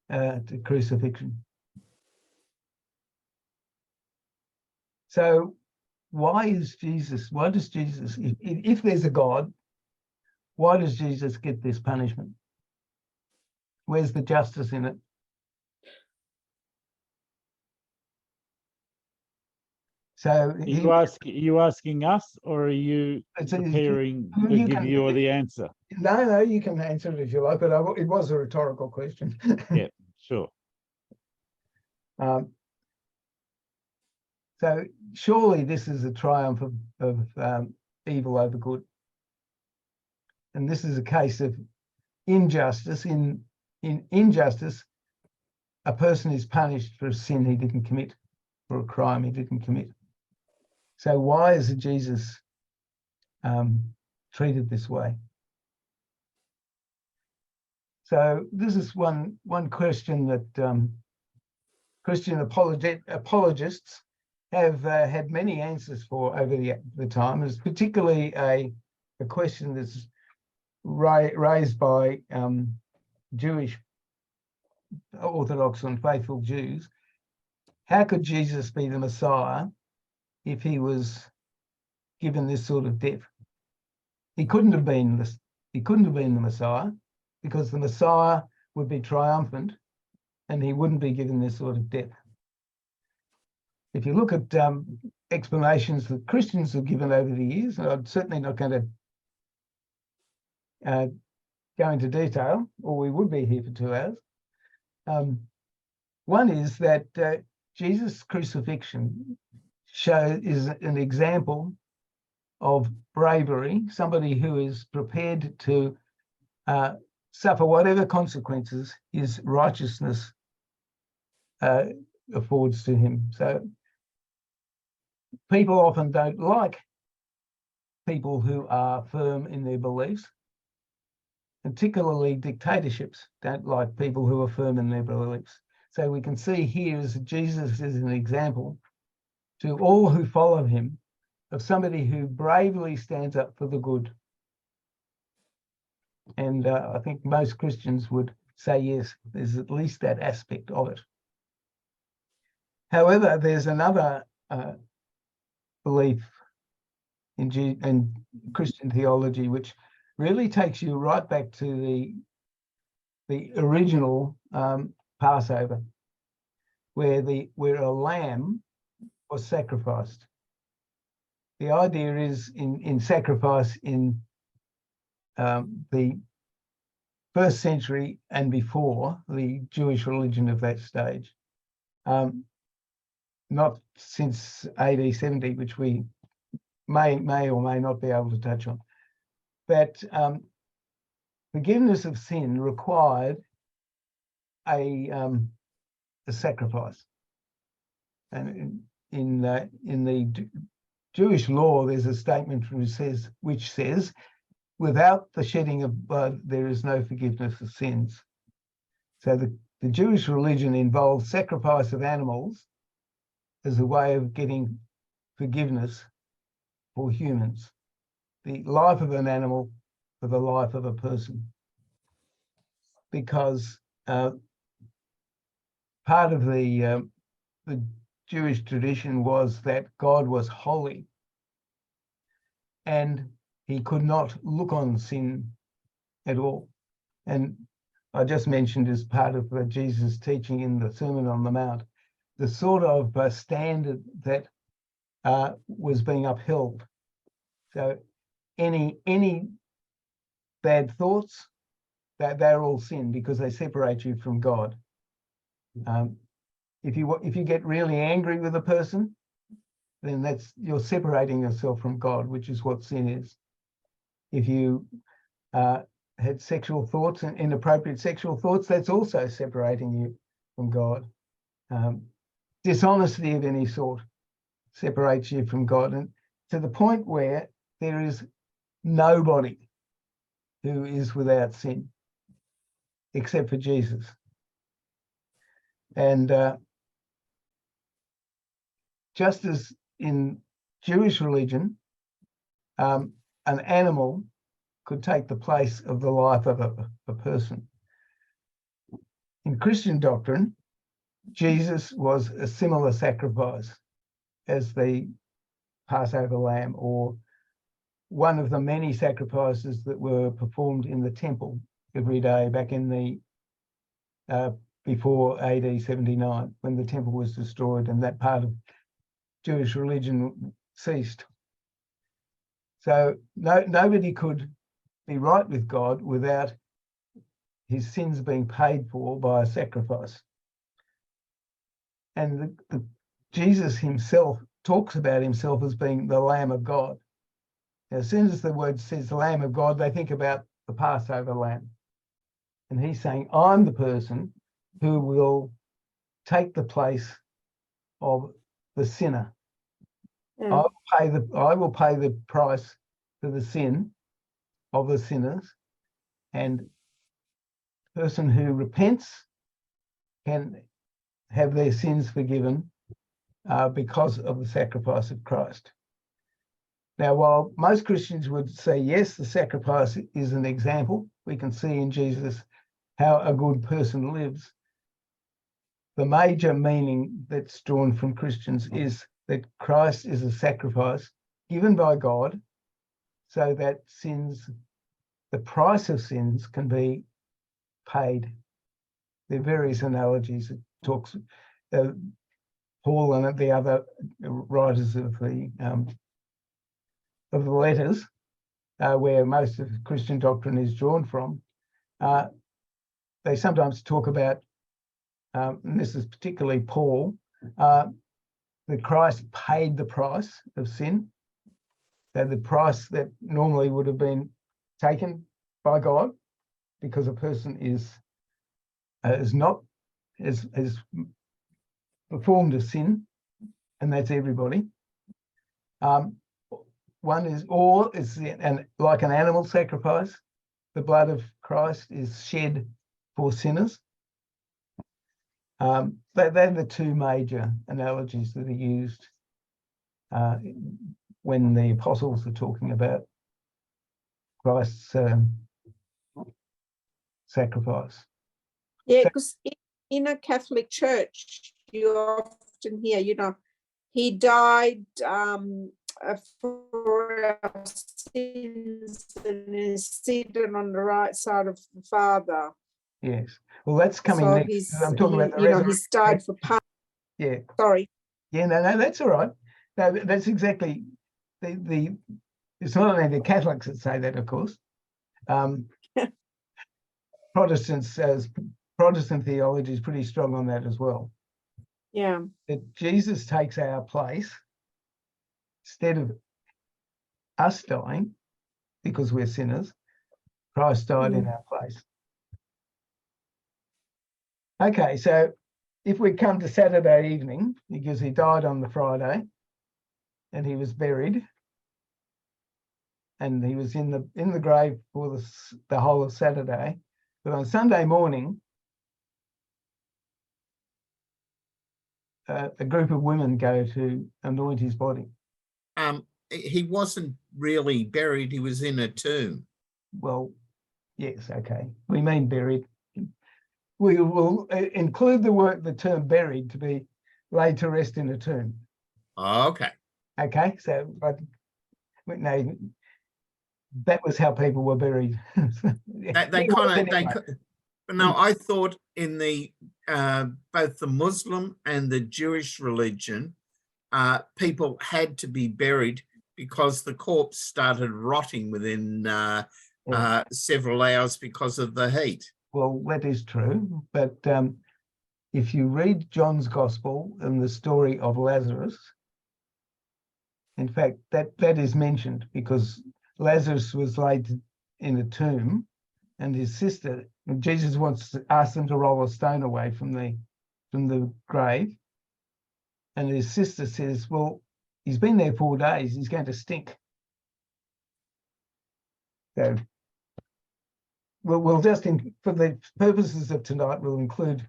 to crucifixion. So why does Jesus, if there's a God, why does Jesus get this punishment? Where's the justice in it? So Are you asking us, or are you preparing to give you the answer? No, you can answer it if you like, but it was a rhetorical question. Yeah, sure. So surely this is a triumph of evil over good. And this is a case of injustice. In injustice, a person is punished for a sin he didn't commit, for a crime he didn't commit. So why is Jesus treated this way? So this is one question that Christian apologists have had many answers for over the time. It's particularly a question that's raised by Jewish Orthodox and faithful Jews. How could Jesus be the Messiah if he was given this sort of death? He couldn't have been this. He couldn't have been the Messiah, because the Messiah would be triumphant and he wouldn't be given this sort of death. If you look at explanations that Christians have given over the years, and I'm certainly not going to go into detail, or we would be here for 2 hours. One is that Jesus' crucifixion is an example of bravery, somebody who is prepared to suffer whatever consequences his righteousness affords to him. So people often don't like people who are firm in their beliefs. Particularly dictatorships don't like people who are firm in their beliefs. So we can see here is that Jesus is an example to all who follow him of somebody who bravely stands up for the good. And I think most Christians would say, yes, there's at least that aspect of it. However, there's another belief in Christian theology, which really takes you right back to the original Passover, where a lamb was sacrificed. The idea is in sacrifice in the first century and before the Jewish religion of that stage, not since AD 70, which we may or may not be able to touch on. That forgiveness of sin required a sacrifice, and in the Jewish law, there's a statement which says, "Without the shedding of blood, there is no forgiveness of sins." So the Jewish religion involves sacrifice of animals as a way of getting forgiveness for humans, the life of an animal for the life of a person, because part of the Jewish tradition was that God was holy and he could not look on sin at all. And I just mentioned as part of Jesus' teaching in the Sermon on the Mount, the sort of standard that was being upheld. So any bad thoughts, they're all sin because they separate you from God. If you get really angry with a person, then you're separating yourself from God, which is what sin is. If you had sexual thoughts and inappropriate sexual thoughts, that's also separating you from God. Dishonesty of any sort separates you from God, and to the point where there is nobody who is without sin except for Jesus. And just as in Jewish religion, an animal could take the place of the life of a person. In Christian doctrine, Jesus was a similar sacrifice as the Passover lamb, or one of the many sacrifices that were performed in the temple every day back in the before AD 79, when the temple was destroyed and that part of Jewish religion ceased. So nobody could be right with God without his sins being paid for by a sacrifice. And Jesus himself talks about himself as being the Lamb of God. Now, as soon as the word says the Lamb of God, they think about the Passover lamb. And he's saying, I'm the person who will take the place of the sinner. Mm. I will pay the price for the sin of the sinners, and the person who repents can have their sins forgiven because of the sacrifice of Christ. Now, while most Christians would say, yes, the sacrifice is an example, we can see in Jesus how a good person lives. The major meaning that's drawn from Christians is that Christ is a sacrifice given by God so that sins, the price of sins, can be paid. There are various analogies. It talks, Paul and the other writers of the letters, where most of Christian doctrine is drawn from, they sometimes talk about, and this is particularly Paul, that Christ paid the price of sin. So the price that normally would have been taken by God because a person is performed a sin, and that's everybody. One is, or it's like an animal sacrifice. The blood of Christ is shed for sinners. They're the two major analogies that are used when the apostles are talking about Christ's sacrifice. Yeah, because in a Catholic church, you often hear, he died for our sins and is seated on the right side of the Father. Yes. Well, that's coming So next. I'm talking about the he's died for part. Yeah. Sorry. Yeah, no, that's all right. No, that's exactly it's not only the Catholics that say that, of course. Protestant theology is pretty strong on that as well. Yeah. That Jesus takes our place instead of us dying because we're sinners. Christ died in our place. Okay, so if we come to Saturday evening, because he died on the Friday and he was buried and he was in the grave for the whole of Saturday, but on Sunday morning, a group of women go to anoint his body. he wasn't really buried, he was in a tomb. Well, yes, okay. We mean buried. We will include the term buried to be laid to rest in a tomb. Okay. Okay, so but no, that was how people were buried. They kind of, but no, I thought in the both the Muslim and the Jewish religion, people had to be buried because the corpse started rotting within several hours because of the heat. Well, that is true, but if you read John's Gospel and the story of Lazarus, in fact, that is mentioned because Lazarus was laid in a tomb, and his sister, Jesus wants to ask them to roll a stone away from the grave, and his sister says, "Well, he's been there 4 days. He's going to stink." So, we'll just, for the purposes of tonight, we'll include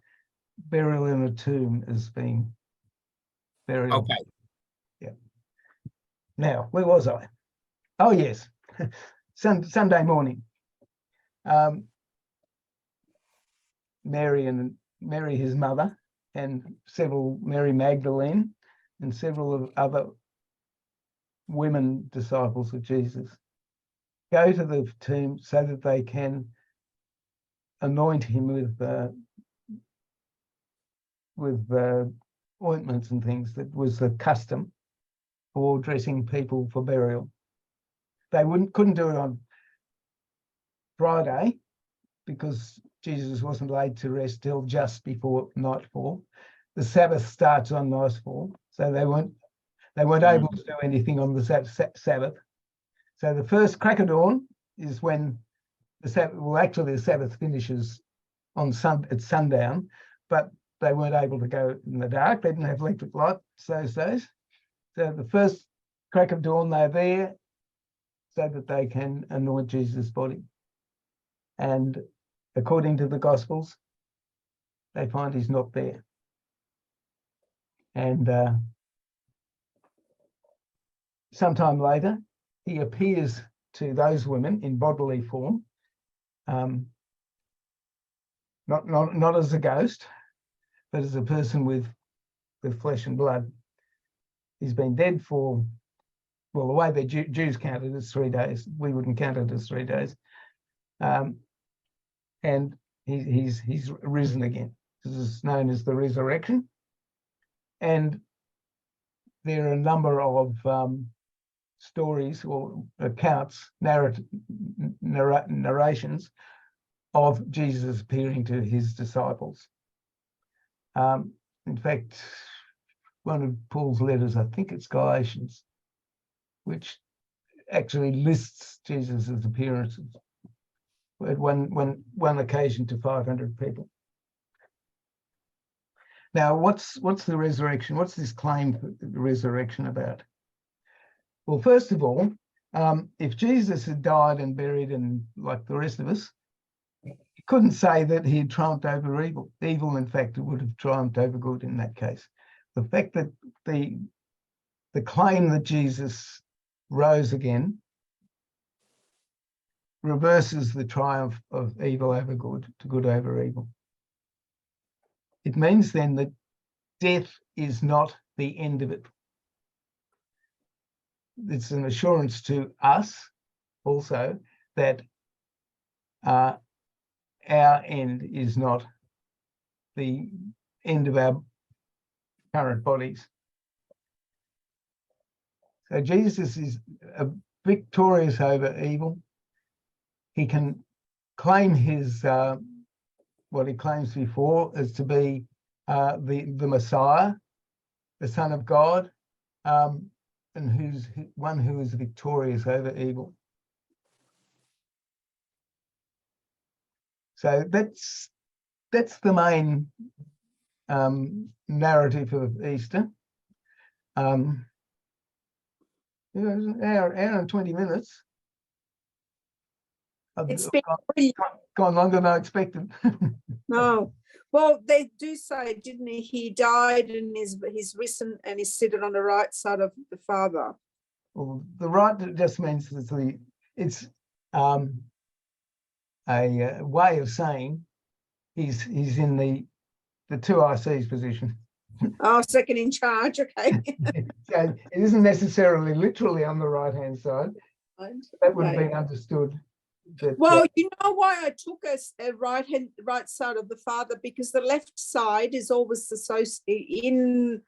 burial in a tomb as being burial. Okay. Yeah. Now, where was I? Oh yes, Sunday morning. Mary, his mother, and Mary Magdalene, and several of other women disciples of Jesus go to the tomb so that they can anoint him with ointments and things. That was the custom for dressing people for burial. They couldn't do it on Friday because Jesus wasn't laid to rest till just before nightfall. The Sabbath starts on nightfall, so they weren't able to do anything on the Sabbath. So the first crack of dawn is when the Sabbath finishes at sundown, but they weren't able to go in the dark. They didn't have electric light those days. So the first crack of dawn, they're there so that they can anoint Jesus' body. And according to the Gospels, they find he's not there. And sometime later, he appears to those women in bodily form, not as a ghost, but as a person with flesh and blood. He's been dead for, well, the way the Jews count it is 3 days. We wouldn't count it as 3 days. And he's risen again. This is known as the resurrection. And there are a number of stories or accounts, narrations of Jesus appearing to his disciples. In fact, one of Paul's letters, I think it's Galatians, which actually lists Jesus' appearances at one occasion to 500 people. Now, what's the resurrection? What's this claim for the resurrection about? Well, first of all, if Jesus had died and buried and like the rest of us, he couldn't say that he had triumphed over evil. Evil, in fact, would have triumphed over good in that case. The fact that the claim that Jesus rose again reverses the triumph of evil over good to good over evil. It means then that death is not the end of it. It's an assurance to us also that our end is not the end of our current bodies. So Jesus is victorious over evil. He can claim his what he claims before as to be the Messiah, the Son of God, and who's one who is victorious over evil. So that's the main narrative of Easter. It was an hour and 20 minutes. It's been brilliant. Gone longer than I expected. No. Well, they do say, didn't he? He died and he's risen and he's seated on the right side of the Father. Well, the right just means it's a way of saying he's in the 2 IC's position. Oh, second in charge. Okay. So it isn't necessarily literally on the right-hand side. That would have Okay. been understood. That, Well, you know why I took a right side of the father, because the left side is always associated in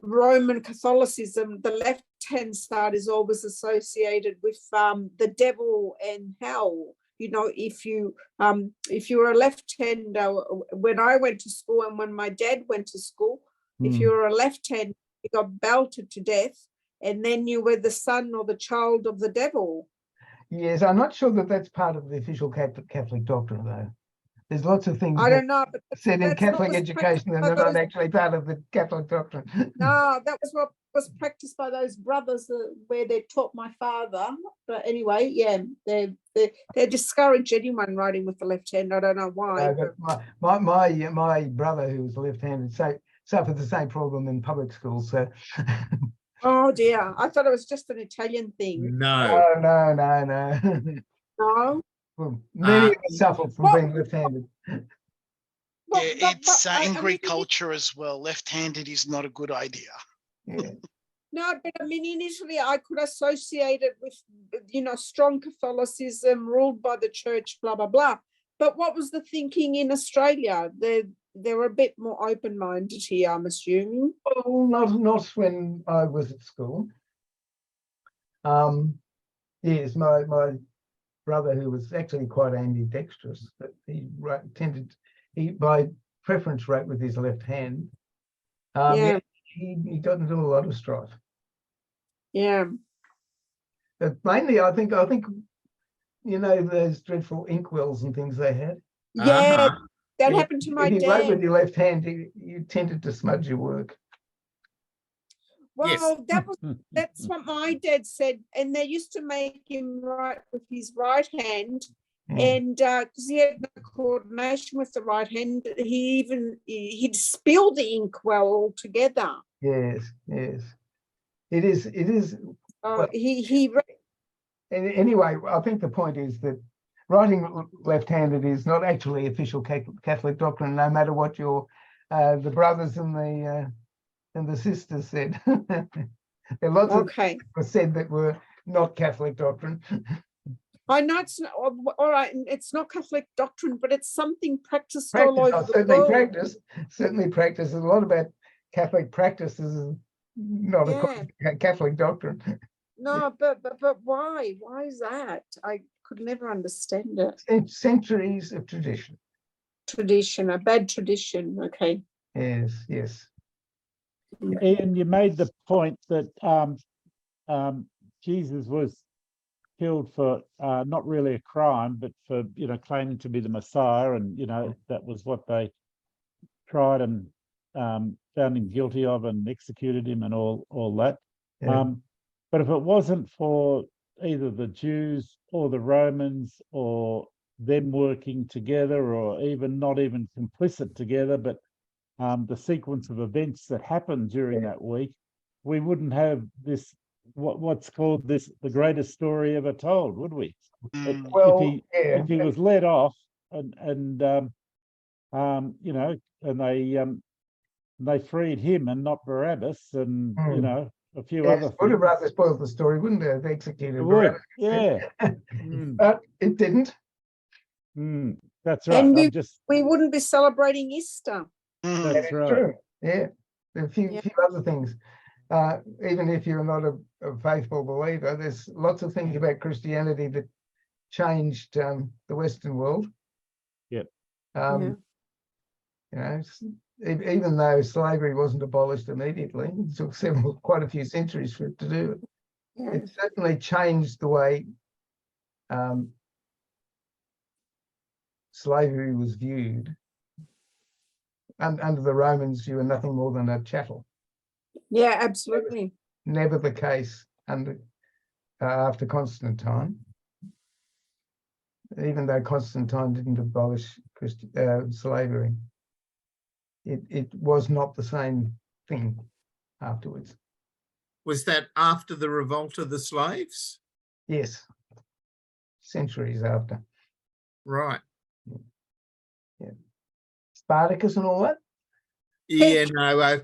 Roman Catholicism. The left-hand side is always associated with the devil and hell. You know, if you were a left-hander, when I went to school and when my dad went to school, if you were a left-hander, you got belted to death, and then you were the son or the child of the devil. yes, I'm not sure that that's part of the official Catholic doctrine, though. There's lots of things I that don't know, but said in that's what Catholic was education and practiced by they're not those- actually part of the Catholic doctrine. No, that was what was practiced by those brothers where they taught my father. But anyway, yeah, they discourage anyone writing with the left hand. I don't know why. No, but my brother, who was left-handed, suffered the same problem in public schools. So Oh dear, I thought it was just an Italian thing. No. no. No. Well, many of us suffer from Well- being left-handed. Well, Yeah, it's in I Greek mean, culture as well. Left-handed is not a good idea. Yeah. No, but I mean, initially I could associate it with, you know, strong Catholicism ruled by the church, blah, blah, blah. But what was the thinking in Australia? They were a bit more open-minded here, I'm assuming. Well, not when I was at school. Yes, my brother, who was actually quite ambidextrous, but he by preference wrote with his left hand. Yeah. He got into a lot of strife. Yeah. But mainly, I think you know those dreadful inkwells and things they had. Yeah, that If- happened to my If you wrote with dad. your left hand, you tended to smudge your work. Yes. Well, that's what my dad said. And they used to make him write with his right hand. And because he had no coordination with the right hand, he'd spill the inkwell altogether. Yes. It is. Well, He Anyway, I think the point is that writing left-handed is not actually official Catholic doctrine, no matter what the brothers and the sisters said. There are lots of things said that were not Catholic doctrine. I know it's not, all right, and it's not Catholic doctrine, but it's something practiced all over the certainly world. Certainly practice. There's a lot about Catholic practices, not a Catholic doctrine. No, but why? Why is that? I could never understand it. Centuries of tradition. Tradition, a bad tradition. Okay. Yes. Ian, you made the point that Jesus was killed for not really a crime, but for claiming to be the Messiah, and that was what they tried and found him guilty of and executed him and all that. Yeah. But if it wasn't for either the Jews or the Romans or them working together, or not even complicit together, but the sequence of events that happened during that week, we wouldn't have this what's called the greatest story ever told, would we? If he was let off and they freed him and not Barabbas, and a few other things. Would have rather spoiled the story, wouldn't it? They executed Barabbas. Yeah. But it didn't. That's right. And we wouldn't be celebrating Easter. That's right. True. Yeah. A few other things. Even if you're not a faithful believer, there's lots of things about Christianity that changed the Western world. Yep. Even though slavery wasn't abolished immediately, it took quite a few centuries for it to do it. Yeah. It certainly changed the way slavery was viewed. And under the Romans, you were nothing more than a chattel. Yeah, absolutely. Never the case after Constantine. Even though Constantine didn't abolish slavery, it was not the same thing afterwards. Was that after the revolt of the slaves? Yes, centuries after. Right. Spartacus and all that. Yeah, no, I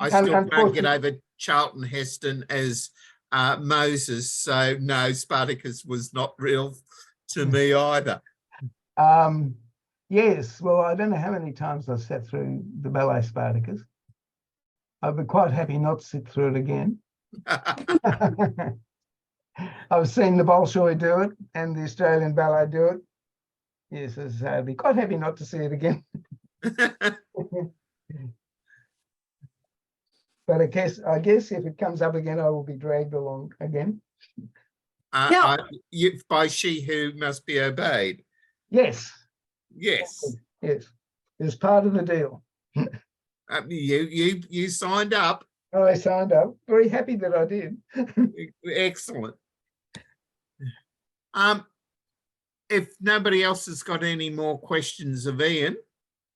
still can't get Unfortunately- over Charlton Heston as Moses. So no, Spartacus was not real to me either. Yes, well, I don't know how many times I sat through the ballet Spartacus. I'd be quite happy not to sit through it again. I've seen the Bolshoi do it and the Australian Ballet do it. Yes, as I say, I'd be quite happy not to see it again. But I guess if it comes up again, I will be dragged along again. Now- By she who must be obeyed. Yes, Yes. yes, it's part of the deal. You signed up. I signed up. Very happy that I did. Excellent. If nobody else has got any more questions of Ian.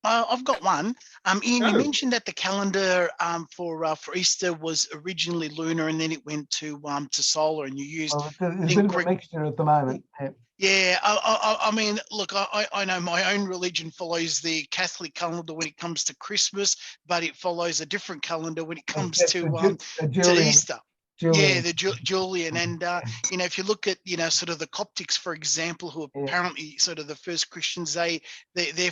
I've got one. Ian, you Oh. mentioned that the calendar for Easter was originally lunar and then it went to solar, and you used Well, there's a think bit of a Greek- mixture at the moment. Yeah. Yeah, I mean, look, I know my own religion follows the Catholic calendar when it comes to Christmas, but it follows a different calendar when it comes That's to the Julian. Easter. Julian. Yeah, the Julian, and you know, if you look at sort of the Coptics, for example, who are Yeah. apparently sort of the first Christians, they're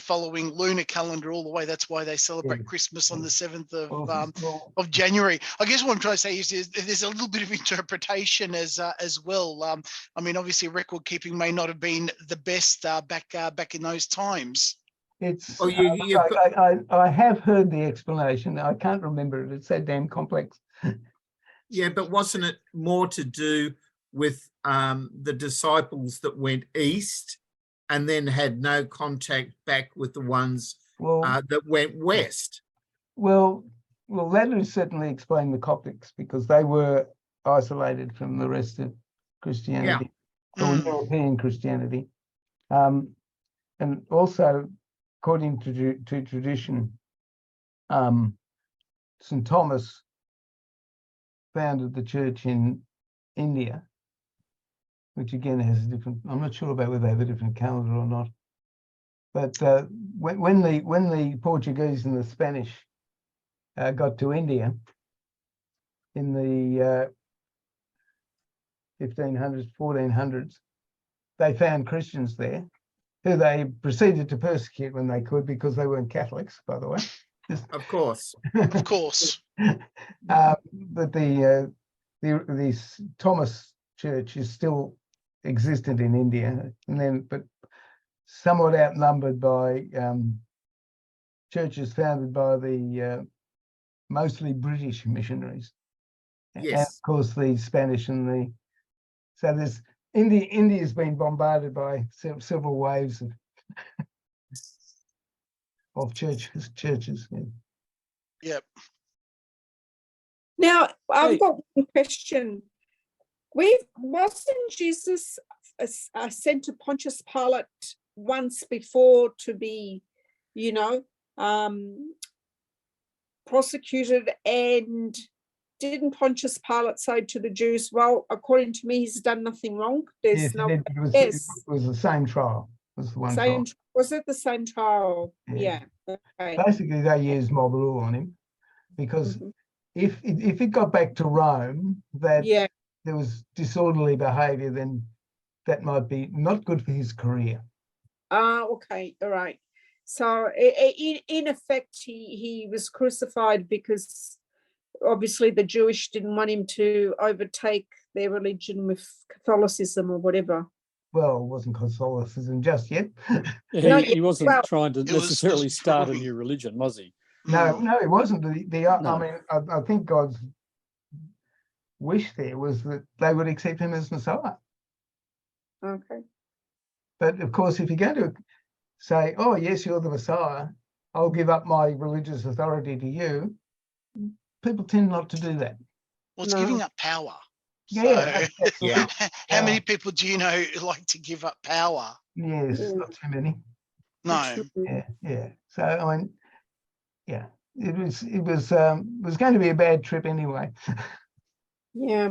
following lunar calendar all the way. That's why they celebrate Yeah. Christmas on the 7th Well, of January. I guess what I'm trying to say is there's a little bit of interpretation as well. I mean, obviously, record keeping may not have been the best back in those times. it's. Oh, you've got, I have heard the explanation. I can't remember it. It's so damn complex. yeah, but wasn't it more to do with the disciples that went east and then had no contact back with the ones Well, that went west? well, that would certainly explain the Coptics because they were isolated from the rest of Christianity, or Mm. European Christianity, and also, according to tradition, St. Thomas founded the church in India, which again has a different. I'm not sure about whether they have a different calendar or not. But when the Portuguese and the Spanish got to India in the 1500s, 1400s, they found Christians there, who they proceeded to persecute when they could because they weren't Catholics, by the way. Of course. Of course. But the Thomas Church is still existent in India, and then but somewhat outnumbered by churches founded by the mostly British missionaries, and Yes. of course the Spanish and the. So there's India's been bombarded by several waves of churches. Yeah. Yep. Now, I've Hey. got one question. Wasn't Jesus sent to Pontius Pilate once before to be, prosecuted, and didn't Pontius Pilate say to the Jews, well, according to me, he's done nothing wrong? There's Yes, no. it was, yes. it was the same trial. It was the one Same, trial. was it the same trial? Yeah. Yeah. Okay. Basically, they used mob rule on him because Mhm. if it got back to Rome that Yeah. there was disorderly behaviour, then that might be not good for his career. Okay. All right. So in effect, he was crucified because obviously the Jewish didn't want him to overtake their religion with Catholicism or whatever. Well, it wasn't Catholicism just yet. He wasn't well, trying to it was necessarily start a brewing. new religion, was he? No, Mm. no, it wasn't. I No. mean, I think God's wish there was that they would accept him as Messiah. Okay. But of course, if you're going to say, "Oh, yes, you're the Messiah," I'll give up my religious authority to you. People tend not to do that. Well, it's No. giving up power. Yeah, So, Yeah. how many people do you know like to give up power? Yes, Mm. not too many. No. Yeah. So I mean, yeah, it was going to be a bad trip anyway. Yeah.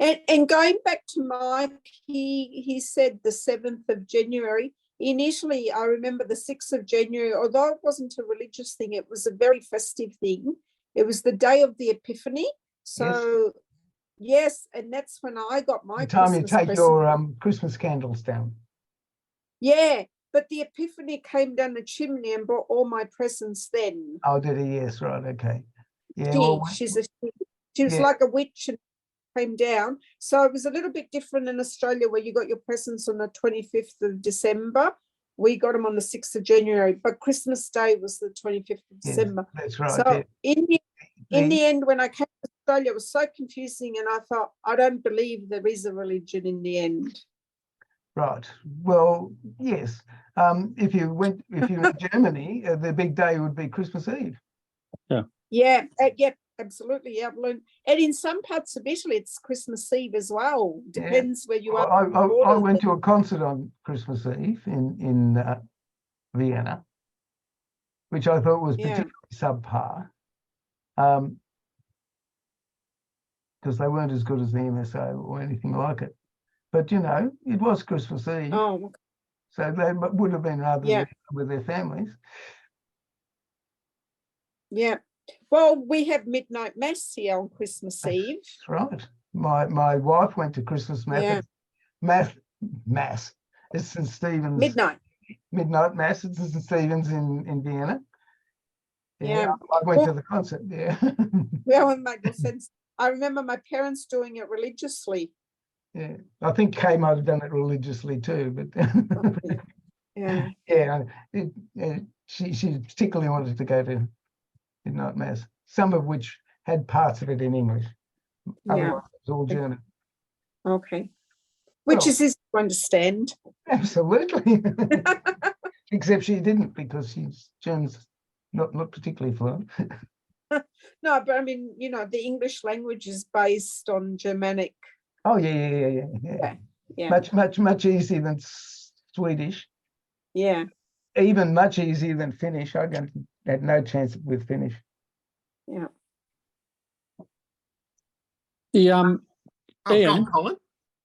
And going back to Mike, he said the 7th of January. Initially, I remember the 6th of January, although it wasn't a religious thing, it was a very festive thing. It was the day of the Epiphany. So, yes, and that's when I got my The time you Christmas take present. your Christmas candles down. Yeah, but the Epiphany came down the chimney and brought all my presents then. Oh, did he? Yes, right. Okay. Yeah. Well, She was yeah. like a witch and came down. So it was a little bit different in Australia, where you got your presents on the 25th of December. We got them on the 6th of January, but Christmas Day was the 25th of yes, December. that's right. So in The- the end, when I came to Australia, it was so confusing, and I thought, I don't believe there is a religion in the end. Right. Well, yes. If you're in Germany, the big day would be Christmas Eve. Yeah, yeah, absolutely. Yeah, I've learned. And in some parts of Italy, it's Christmas Eve as well. Depends where you are. I went to a concert on Christmas Eve in Vienna, which I thought was Yeah. particularly subpar, because they weren't as good as the MSO or anything like it. But you know, it was Christmas Eve, Oh, so they would have been rather Yeah. with their families. yeah. Well, we have midnight mass here on Christmas Eve. That's right. My wife went to Christmas Yeah. mass. It's St. Stephen's midnight mass at St. Stephen's in Vienna. Yeah. I went Well- to the concert. Yeah. Well, it made no sense. I remember my parents doing it religiously. Yeah. I think Kay might have done it religiously too, but Yeah. yeah, she particularly wanted to go to midnight mass, some of which had parts of it in English. Yeah. Otherwise, it was all German. Okay. Which Well- is easy to understand. Absolutely. Except she didn't, because she's German's not particularly fluent. No, but I mean, you know, the English language is based on Germanic. Oh yeah. Yeah. Much easier than Swedish. Yeah. Even much easier than Finnish. I had no chance with Finnish. Yeah. The Oh, go Ian, on, Colin.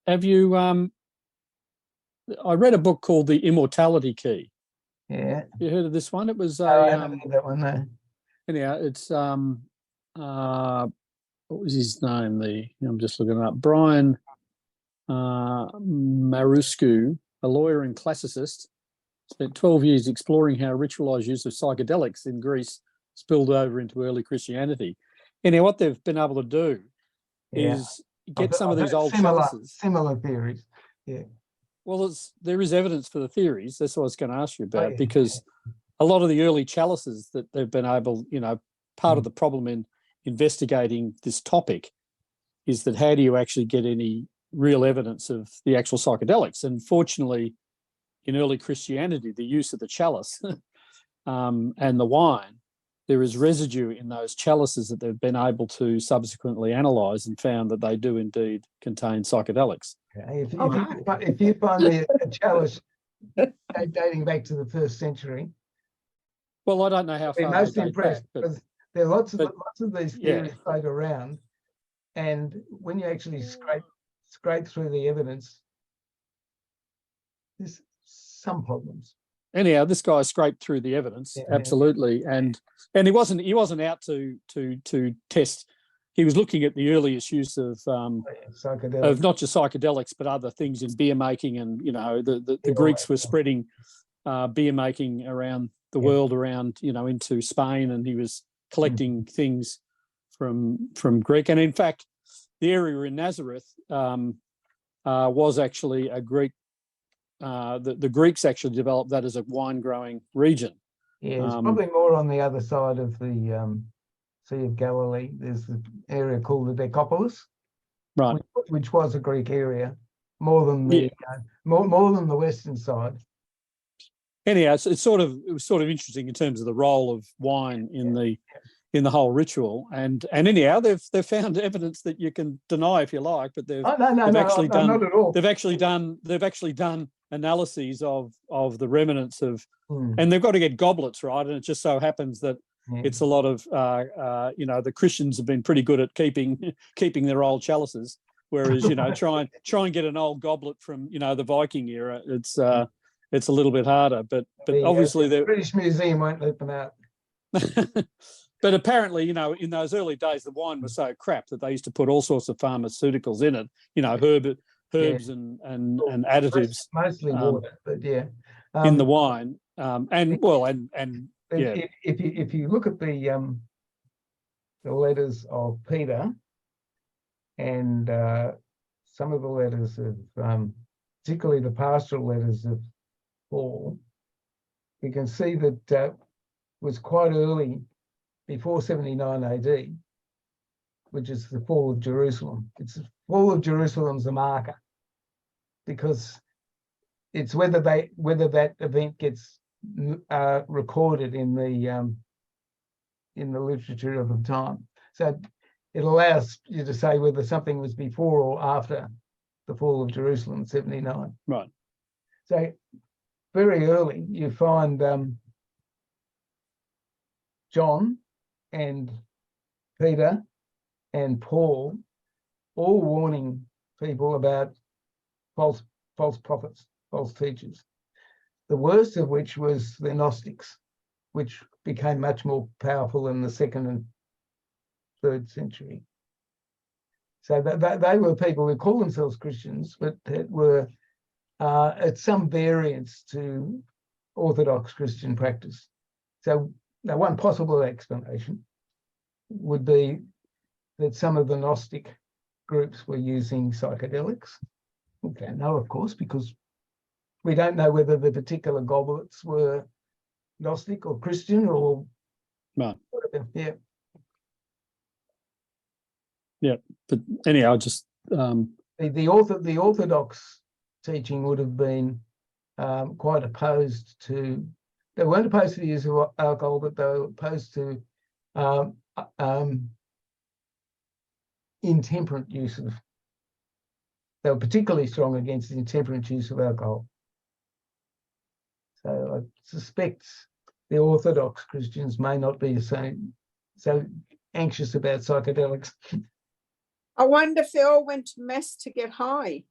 have you I read a book called The Immortality Key. Yeah. You heard of this one? It was I a haven't heard that one, no. anyhow, it's what was his name? I'm just looking it up. Brian Maruscu, a lawyer and classicist, spent 12 years exploring how ritualized use of psychedelics in Greece spilled over into early Christianity. Anyhow, what they've been able to do Yeah. is get I've some of heard these old similar chalices. theories. Yeah. Well, there is evidence for the theories. That's what I was going to ask you about, yeah, because a lot of the early chalices that they've been able, part of the problem in investigating this topic is that how do you actually get any real evidence of the actual psychedelics? And fortunately, in early Christianity, the use of the chalice and the wine, there is residue in those chalices that they've been able to subsequently analyse and found that they do indeed contain psychedelics. Okay. If you find me a chalice dating back to the 1st century, Well, I don't know how I'll be far most they date impressed, back, but because there are lots but- of these yeah. theories float around, and when you actually scrape through the evidence, there's some problems. anyhow, this guy scraped through the evidence, Yeah. absolutely, and he wasn't out to test. He was looking at the earliest use of Psychedelics. not just psychedelics but other things in beer making, and the Yeah, Greeks were yeah. spreading beer making around the Yeah. world, around into Spain, and he was collecting things from Greek. And in fact, the area in Nazareth was actually a Greek. The Greeks actually developed that as a wine growing region. Yeah, it's probably more on the other side of the Sea of Galilee. There's the area called the Decapolis, Right. which was a Greek area, more than the more than the western side. Anyhow, it was sort of interesting in terms of the role of wine in the whole ritual. And anyhow, they've found evidence that you can deny if you like, but they've actually done not at all. they've actually done analyses of the remnants of, Hmm. and they've got to get goblets right. And it just so happens that It's a lot of the Christians have been pretty good at keeping their old chalices, whereas try and get an old goblet from the Viking era. It's a little bit harder, but obviously the British Museum won't let them out. But apparently, in those early days, the wine was so crap that they used to put all sorts of pharmaceuticals in it, herbs and additives, mostly water, but yeah, in the wine. If you look at the letters of Peter and some of the letters of particularly the pastoral letters of Paul, you can see that was quite early, before 79 AD, which is the fall of Jerusalem. It's the fall of Jerusalem's a marker, because it's whether that event gets recorded in the literature of the time. So it allows you to say whether something was before or after the fall of Jerusalem in 79. Right. So very early, you find John and Peter and Paul all warning people about false prophets, false teachers. The worst of which was the Gnostics, which became much more powerful in the 2nd and 3rd century. So they were people who called themselves Christians, but that were at some variance to Orthodox Christian practice. So now one possible explanation would be that some of the Gnostic groups were using psychedelics. We don't know, of course, because we don't know whether the particular goblets were Gnostic or Christian or whatever. Yeah. But anyhow, just the Orthodox teaching would have been quite opposed to. They weren't opposed to the use of alcohol, but they were opposed to intemperate use of. They were particularly strong against the intemperate use of alcohol. So I suspect the Orthodox Christians may not be so anxious about psychedelics. I wonder if they all went to mass to get high.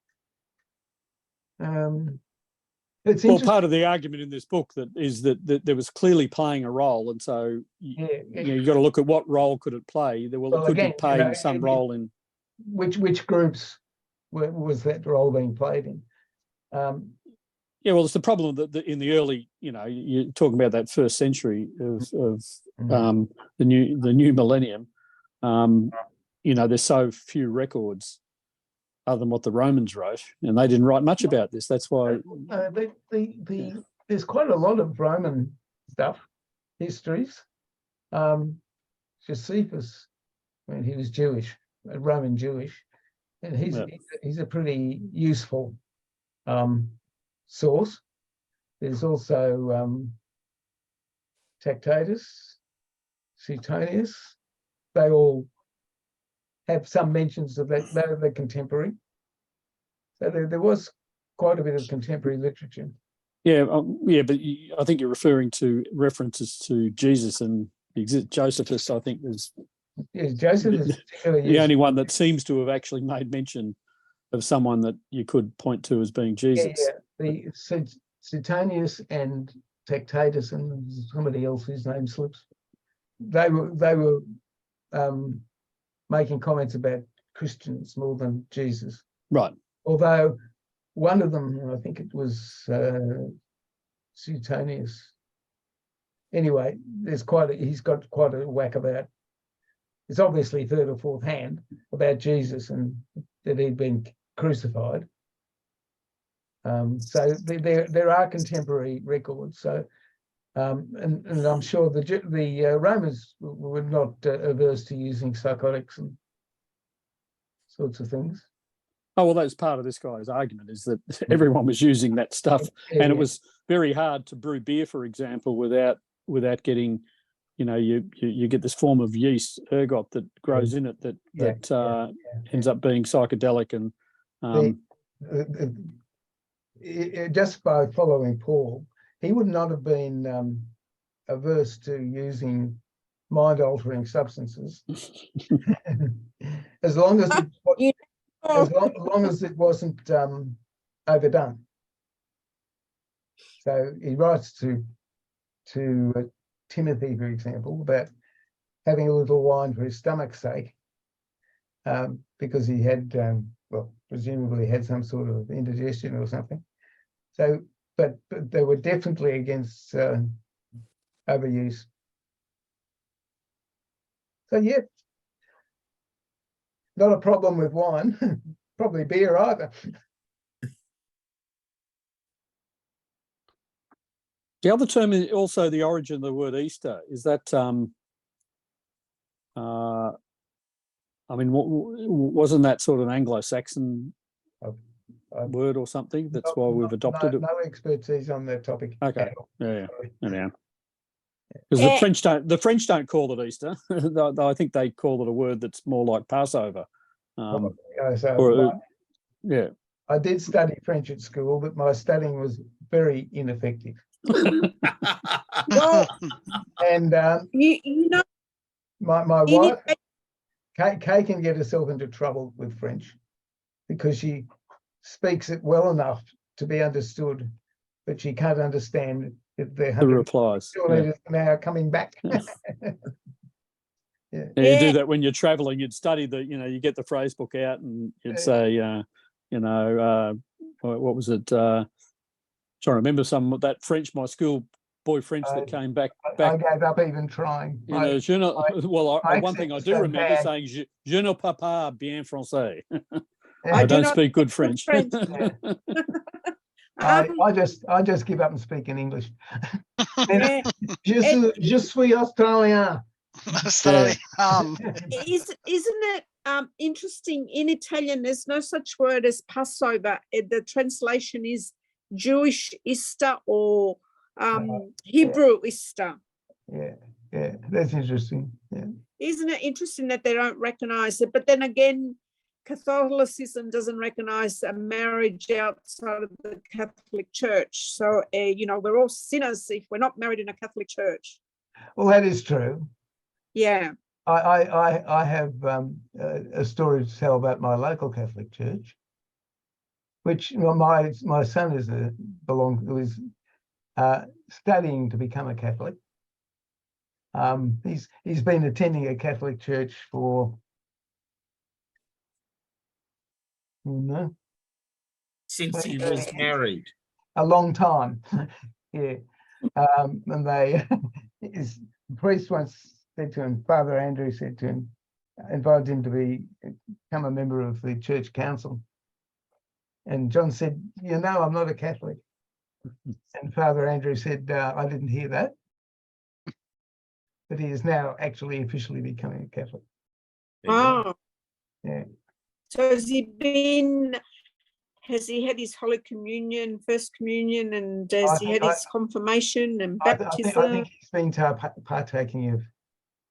It's well, part of the argument in this book is that there was clearly playing a role, and so you've got to look at what role could it play. It could be playing some role in which groups was that role being played in. Well, it's the problem that in the early, you're talking about that 1st century of the new millennium. There's so few records other than what the Romans wrote, and they didn't write much about this. That's why there's quite a lot of Roman stuff, histories. Josephus, when he was Jewish, Roman Jewish, and he's a pretty useful source. There's also Tacitus, Suetonius. They all have some mentions of that. They're the contemporary. So there was quite a bit of contemporary literature. Yeah, but I think you're referring to references to Jesus and Josephus. I think is Joseph is the only one that seems to have actually made mention of someone that you could point to as being Jesus. The Suetonius and Tacitus and somebody else whose name slips. They were making comments about Christians more than Jesus. Right. Although one of them, I think it was Suetonius. Anyway, he's got quite a whack about. It's obviously 3rd or 4th hand about Jesus and that he'd been crucified. So there are contemporary records. So and I'm sure the Romans were not averse to using psychotics and sorts of things. Oh, well, that's part of this guy's argument, is that everyone was using that stuff, and it was very hard to brew beer, for example, without getting, you get this form of yeast, ergot, that grows in it that ends up being psychedelic. And just by following Paul, he would not have been averse to using mind-altering substances, as long as it, Oh, long as it wasn't overdone. So he writes to Timothy, for example, about having a little wine for his stomach's sake, because he had, well, presumably had some sort of indigestion or something. So, but they were definitely against overuse. So yeah, not a problem with wine, probably beer either. The other term is also the origin of the word Easter. Is that, I mean, wasn't that sort of an Anglo-Saxon word or something? That's why we've adopted it. No expertise on that topic. Okay. Yeah. Sorry. Yeah. Because the French don't call it Easter. I think they call it a word that's more like Passover. Yeah. I did study French at school, but my studying was very ineffective. well, And you know, my in wife, Kay can get herself into trouble with French because she speaks it well enough to be understood, but she can't understand the replies. Yeah. Now coming back. Yeah, you do that when you're traveling. You'd study you get the phrase book out and you'd say, what was it? Trying to remember some of that French, my school boy French that came back. I gave up even trying. One thing I do remember saying, je ne parle pas bien français. I don't speak good French. I just give up and speak in English. Yeah. Je suis Australien. Australian. Isn't it interesting? In Italian, there's no such word as Passover. The translation is Jewish Easter or Hebrew Easter. Yeah, that's interesting. Yeah. Isn't it interesting that they don't recognize it? But then again, Catholicism doesn't recognize a marriage outside of the Catholic Church. So, we're all sinners if we're not married in a Catholic church. Well, that is true. Yeah. I have a story to tell about my local Catholic church, which my son is studying to become a Catholic. He's been attending a Catholic church for since he was married. A long time. Yeah. And his priest once said to him, Father Andrew said to him, invited him to become a member of the church council. And John said, I'm not a Catholic. And Father Andrew said, I didn't hear that. But he is now actually officially becoming a Catholic. Oh. Yeah. So has he had his Holy Communion, First Communion, and has he had his confirmation and baptism? I think he's been partaking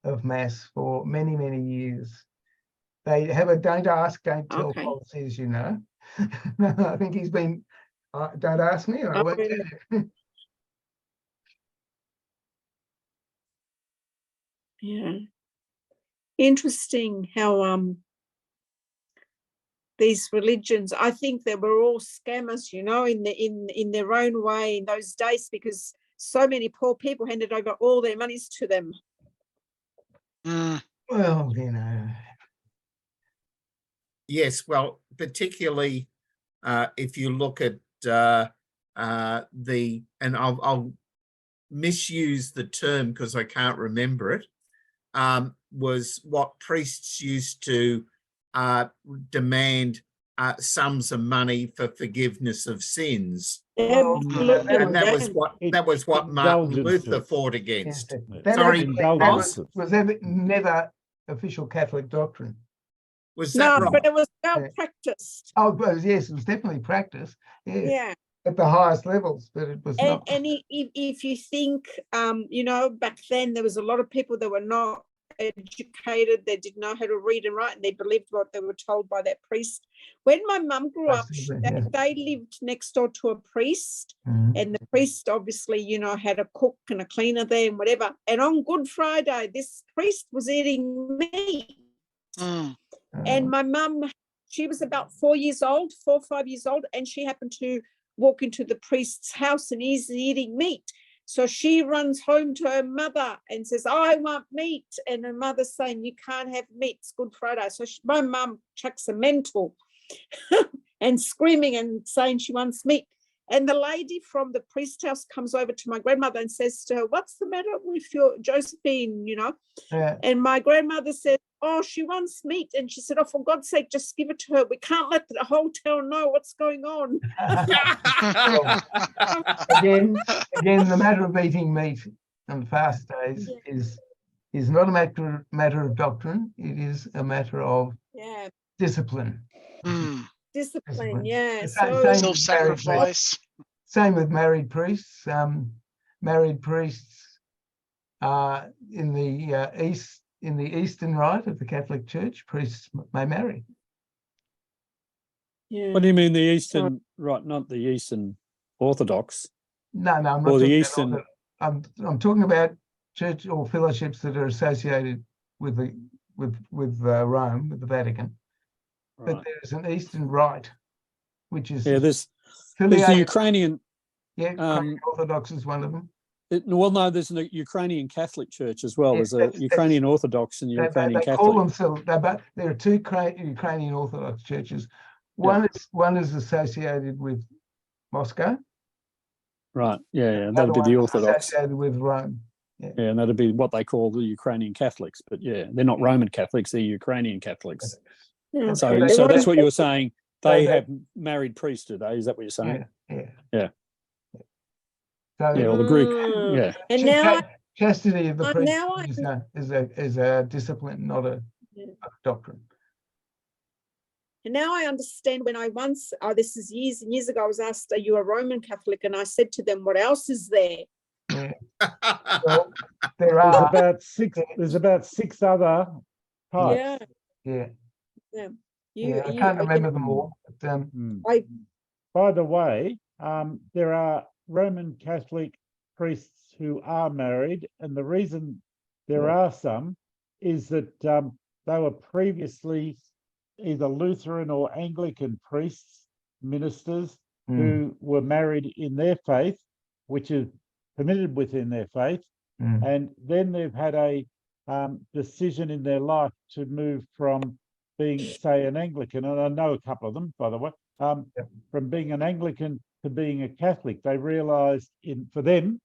of Mass for many, many years. They have a don't ask, don't tell policy, as you know. I think he's been, don't ask me, I won't tell you. Yeah. Interesting how these religions, I think they were all scammers, in their own way in those days, because so many poor people handed over all their monies to them. Well, Yes, well, particularly if you look at and I'll misuse the term because I can't remember it, was what priests used to demand sums of money for forgiveness of sins. And that was what Martin Luther fought against. That was never official Catholic doctrine. Was that right? But it was well practiced. Oh, well, yes, it was definitely practiced. Yeah. At the highest levels, but it was not. And if you think, back then there was a lot of people that were not educated. They didn't know how to read and write, and they believed what they were told by that priest. When my mum grew up, Absolutely, they lived next door to a priest, Mm. and the priest obviously, had a cook and a cleaner there and whatever. And on Good Friday, this priest was eating meat. Mm. And my mum, she was about 4 or 5 years old, and she happened to walk into the priest's house and he's eating meat. So she runs home to her mother and says, I want meat. And her mother's saying, you can't have meat, it's Good Friday. So my mum chucks a mental and screaming and saying she wants meat. And the lady from the priest house comes over to my grandmother and says to her, what's the matter with your Josephine, Yeah. And my grandmother said, oh, she wants meat. And she said, oh, for God's sake, just give it to her. We can't let the whole town know what's going on. Again, the matter of eating meat on fast days is not a matter of doctrine. It is a matter of discipline. Mm. Discipline, yeah. Same Self-sacrifice. Same with married priests. Married priests in the Eastern Rite of the Catholic Church, priests may marry. Yeah. What do you mean the Eastern, right, not the Eastern Orthodox? No, I'm not Or the talking Eastern- about I'm talking about church or fellowships that are associated with Rome, with the Vatican. Right. But there's an Eastern Rite, which is There's the affiliated. Ukrainian, Ukrainian Orthodox is one of them. there's a Ukrainian Catholic Church as well. Yeah, There's a that's- Ukrainian Orthodox and They Ukrainian call Catholic. themselves. There are two Ukrainian Orthodox churches. One is associated with Moscow. Right. Yeah. Another That'd be one the is Orthodox. associated with Rome. Yeah, and that'd be what they call the Ukrainian Catholics. But yeah, they're not Roman Catholics, they're Ukrainian Catholics. Yeah. So they- that's what you were saying. They they- have married priests, do they? Is that what you're saying? Yeah. So Yeah, well, the Greek, Mm. yeah. And now chastity of the priest now is a discipline, not a doctrine. And now I understand when I once, this is years and years ago, I was asked, are you a Roman Catholic? And I said to them, what else is there? Yeah. Well, there There's are. about six other types. Yeah. Yeah. You, I can't remember them all. But, I, By the way, there are Roman Catholic priests who are married, and the reason there are some is that they were previously either Lutheran or Anglican priests, ministers, who were married in their faith, which is permitted within their faith, and then they've had a decision in their life to move from being, say, an Anglican, and I know a couple of them, by the way, from being an Anglican to being a Catholic. They realised for them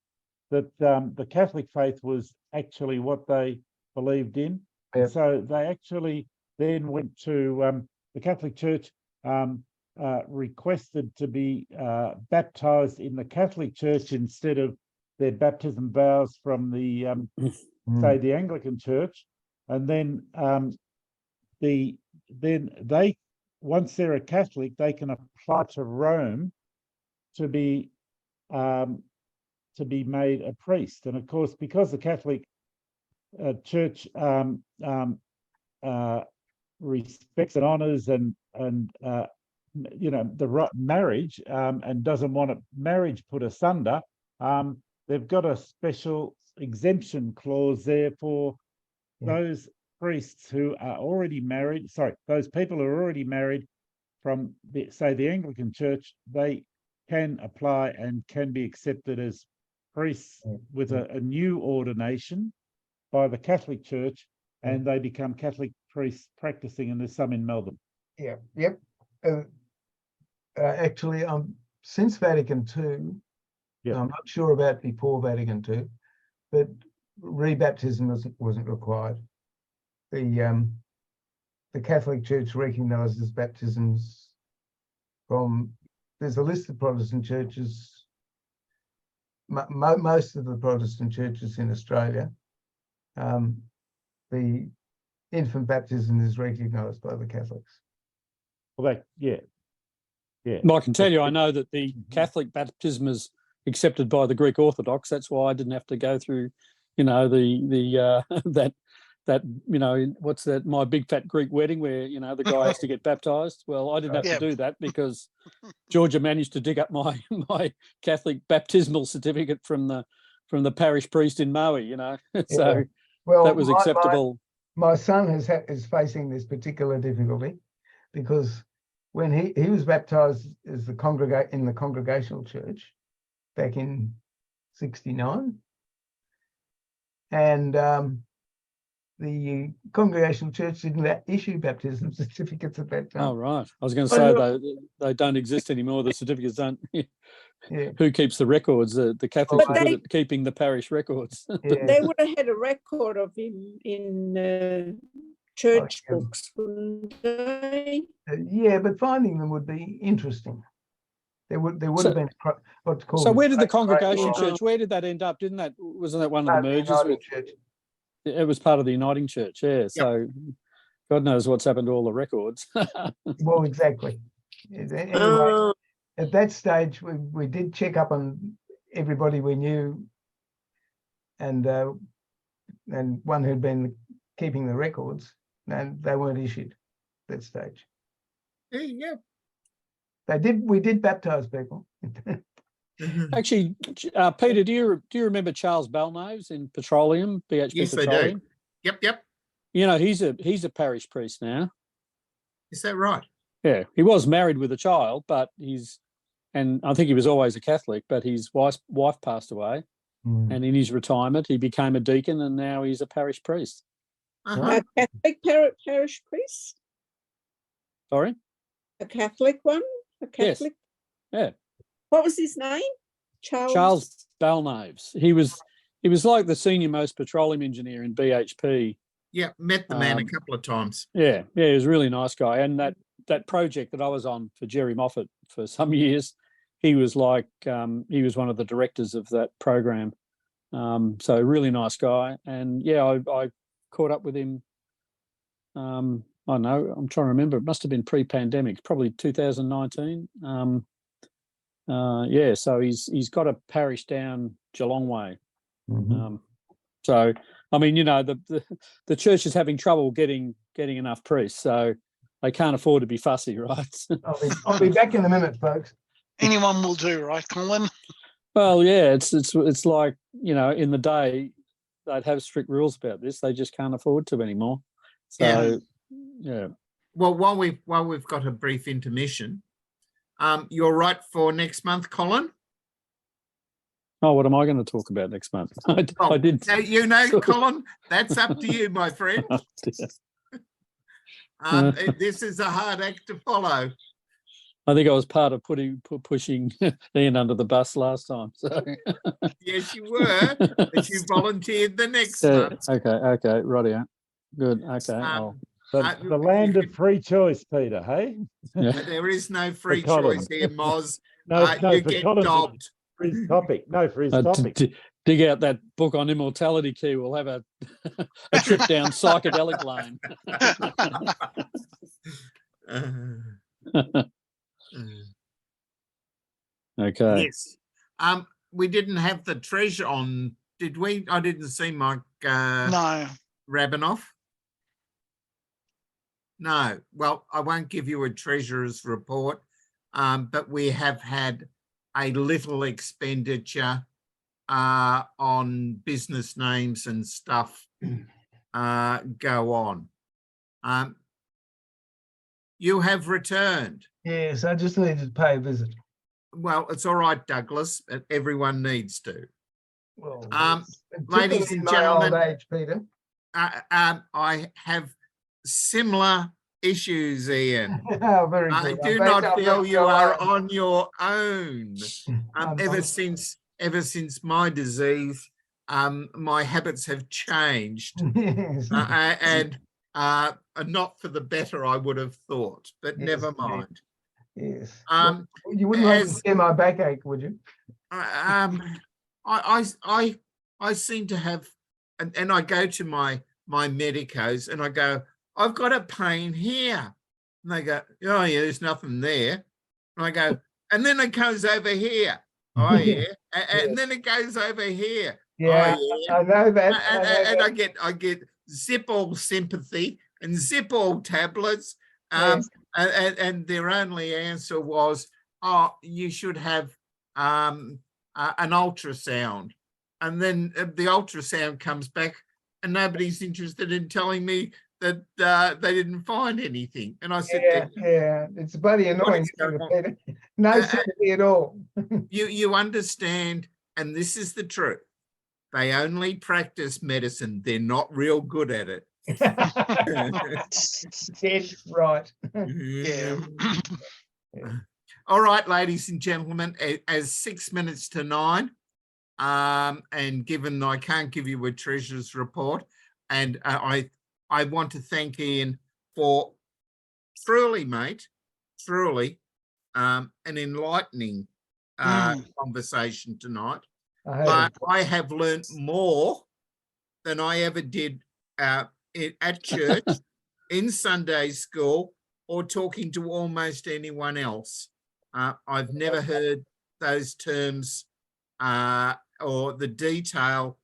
that the Catholic faith was actually what they believed in. And so they actually then went to the Catholic Church, requested to be baptized in the Catholic Church instead of their baptism vows from the, say, the Anglican Church. And then they, once they're a Catholic, they can apply to Rome to be made a priest. And of course, because the Catholic Church respects and honors and the marriage and doesn't want a marriage put asunder, they've got a special exemption clause there for those priests who are already married. Sorry, those people who are already married from the Anglican Church. They can apply and can be accepted as priests with a new ordination by the Catholic Church, and they become Catholic priests practicing, and there's some in Melbourne. Yep. Actually, since Vatican II, I'm not sure about before Vatican II, but rebaptism wasn't required. The Catholic Church recognises baptisms from. There's a list of Protestant churches. Most of the Protestant churches in Australia, the infant baptism is recognised by the Catholics. Well, I can tell you, I know that the Catholic baptism is accepted by the Greek Orthodox. That's why I didn't have to go through, that that, you know, what's that, My Big Fat Greek Wedding, where, you know, the guy has to get baptized. Well, I didn't have Yep. to do that because Georgia managed to dig up my Catholic baptismal certificate from the parish priest in Maui, you know. So Well, that was acceptable. My son is facing this particular difficulty because when he was baptized as in the Congregational Church back in '69, and the Congregational Church didn't issue baptism certificates at that time. Oh, right. I was going to say they don't exist anymore. The certificates don't. Yeah. Who keeps the records? The Catholics But are good at keeping the parish records. Yeah. They would have had a record of him in church yeah. books, wouldn't they? Yeah, but finding them would be interesting. There would So- have been what's called. So where did the great Congregational law. Church, where did that end up? Wasn't that one of Part the of the mergers? Uniting Church. It was part of the Uniting Church, yeah. So God knows what's happened to all the records. Well, exactly. Anyway, Oh, at that stage, we did check up on everybody we knew, and one who'd been keeping the records, and they weren't issued at that stage. There you go. We did baptize people. Actually, Peter, do you remember Charles Balnaves in Petroleum, BHP Yes, I do. Petroleum? Yep. You know, he's a parish priest now. Is that right? Yeah, he was married with a child, but and I think he was always a Catholic, but his wife passed away, and in his retirement, he became a deacon, and now he's a parish priest. Uh-huh. a Catholic parish priest? Sorry? A Catholic one? A Yes. Catholic? Yeah. What was his name? Charles Balnaves. He was like the senior most petroleum engineer in BHP. Yeah, met the man a Um, couple of times. Yeah, he was a really nice guy. And that project that I was on for Jerry Moffat for some years, he was one of the directors of that program. So really nice guy. And yeah, I caught up with him. I don't know, I'm trying to remember. It must have been pre-pandemic, probably 2019. Yeah, so he's got a parish down Geelong way. So I mean, you know, the church is having trouble getting enough priests, so they can't afford to be fussy, right? I'll be back in a minute, folks. Anyone will do, right, Colin? Well, yeah, it's like, you know, in the day they'd have strict rules about this. They just can't afford to anymore. So yeah. Well, while we've got a brief intermission, you're right for next month, Colin? Oh, what am I going to talk about next month? I did. Now, you know, Colin, that's up to you, my friend. This is a hard act to follow. I think I was part of pushing Ian under the bus last time. So Yes, you were, but you volunteered the next month. Okay, rightio. Good. Okay. The land of free choice, Peter, hey? Yeah. There is no free Colin. choice here, Moz. No, You for get Colin, dobbed. for his topic. No, for his topic. Dig out that book on immortality, Key. We'll have a trip down psychedelic lane. Okay. Yes. We didn't have the treasure on, did we? I didn't see Mike No. Rabinoff. No. Well, I won't give you a treasurer's report, but we have had a little expenditure on business names and stuff go on. You have returned. Yes, I just needed to pay a visit. Well, it's all right, Douglas. Everyone needs to. Well, ladies and in my old gentlemen, age, Peter. I have similar issues, Ian. Oh, very I good. do I'm glad not I'm feel you are alone. on your own. Ever since my disease, my habits have changed, Yes. and not for the better, I would have thought. But Yes, never indeed. mind. Yes. Um, You wouldn't like to as- hear my backache, would you? I seem to have, and I go to my medicos and I go, I've got a pain here, and they go, oh yeah, there's nothing there, and I go, and then it goes over here, oh yeah, and then it goes over here, Yeah, oh yeah, I know that. and I get zip all sympathy and zip all tablets. Yes. And their only answer was, oh, you should have an ultrasound. And then the ultrasound comes back and nobody's interested in telling me that they didn't find anything. And I said, Yeah, it's bloody annoying. is going on? Peter? No sympathy at all. you understand, and this is the truth. They only practice medicine. They're not real good at it. Dead right. Yeah. All right, ladies and gentlemen, as 6 minutes to 9, and given I can't give you a treasurer's report, and I want to thank Ian for truly, mate, truly, an enlightening conversation tonight. I have learnt more than I ever did at church, in Sunday school, or talking to almost anyone else. I've never heard those terms or the detail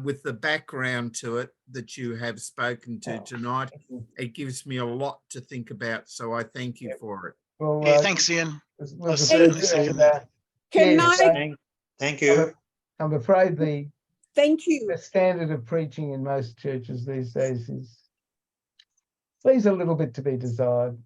with the background to it that you have spoken to tonight. It gives me a lot to think about, so I thank you for it. Well, Yeah, thanks, Ian. I certainly second that. Can yes, I, Thank you. I'm afraid the thank you. standard of preaching in most churches these days leaves a little bit to be desired.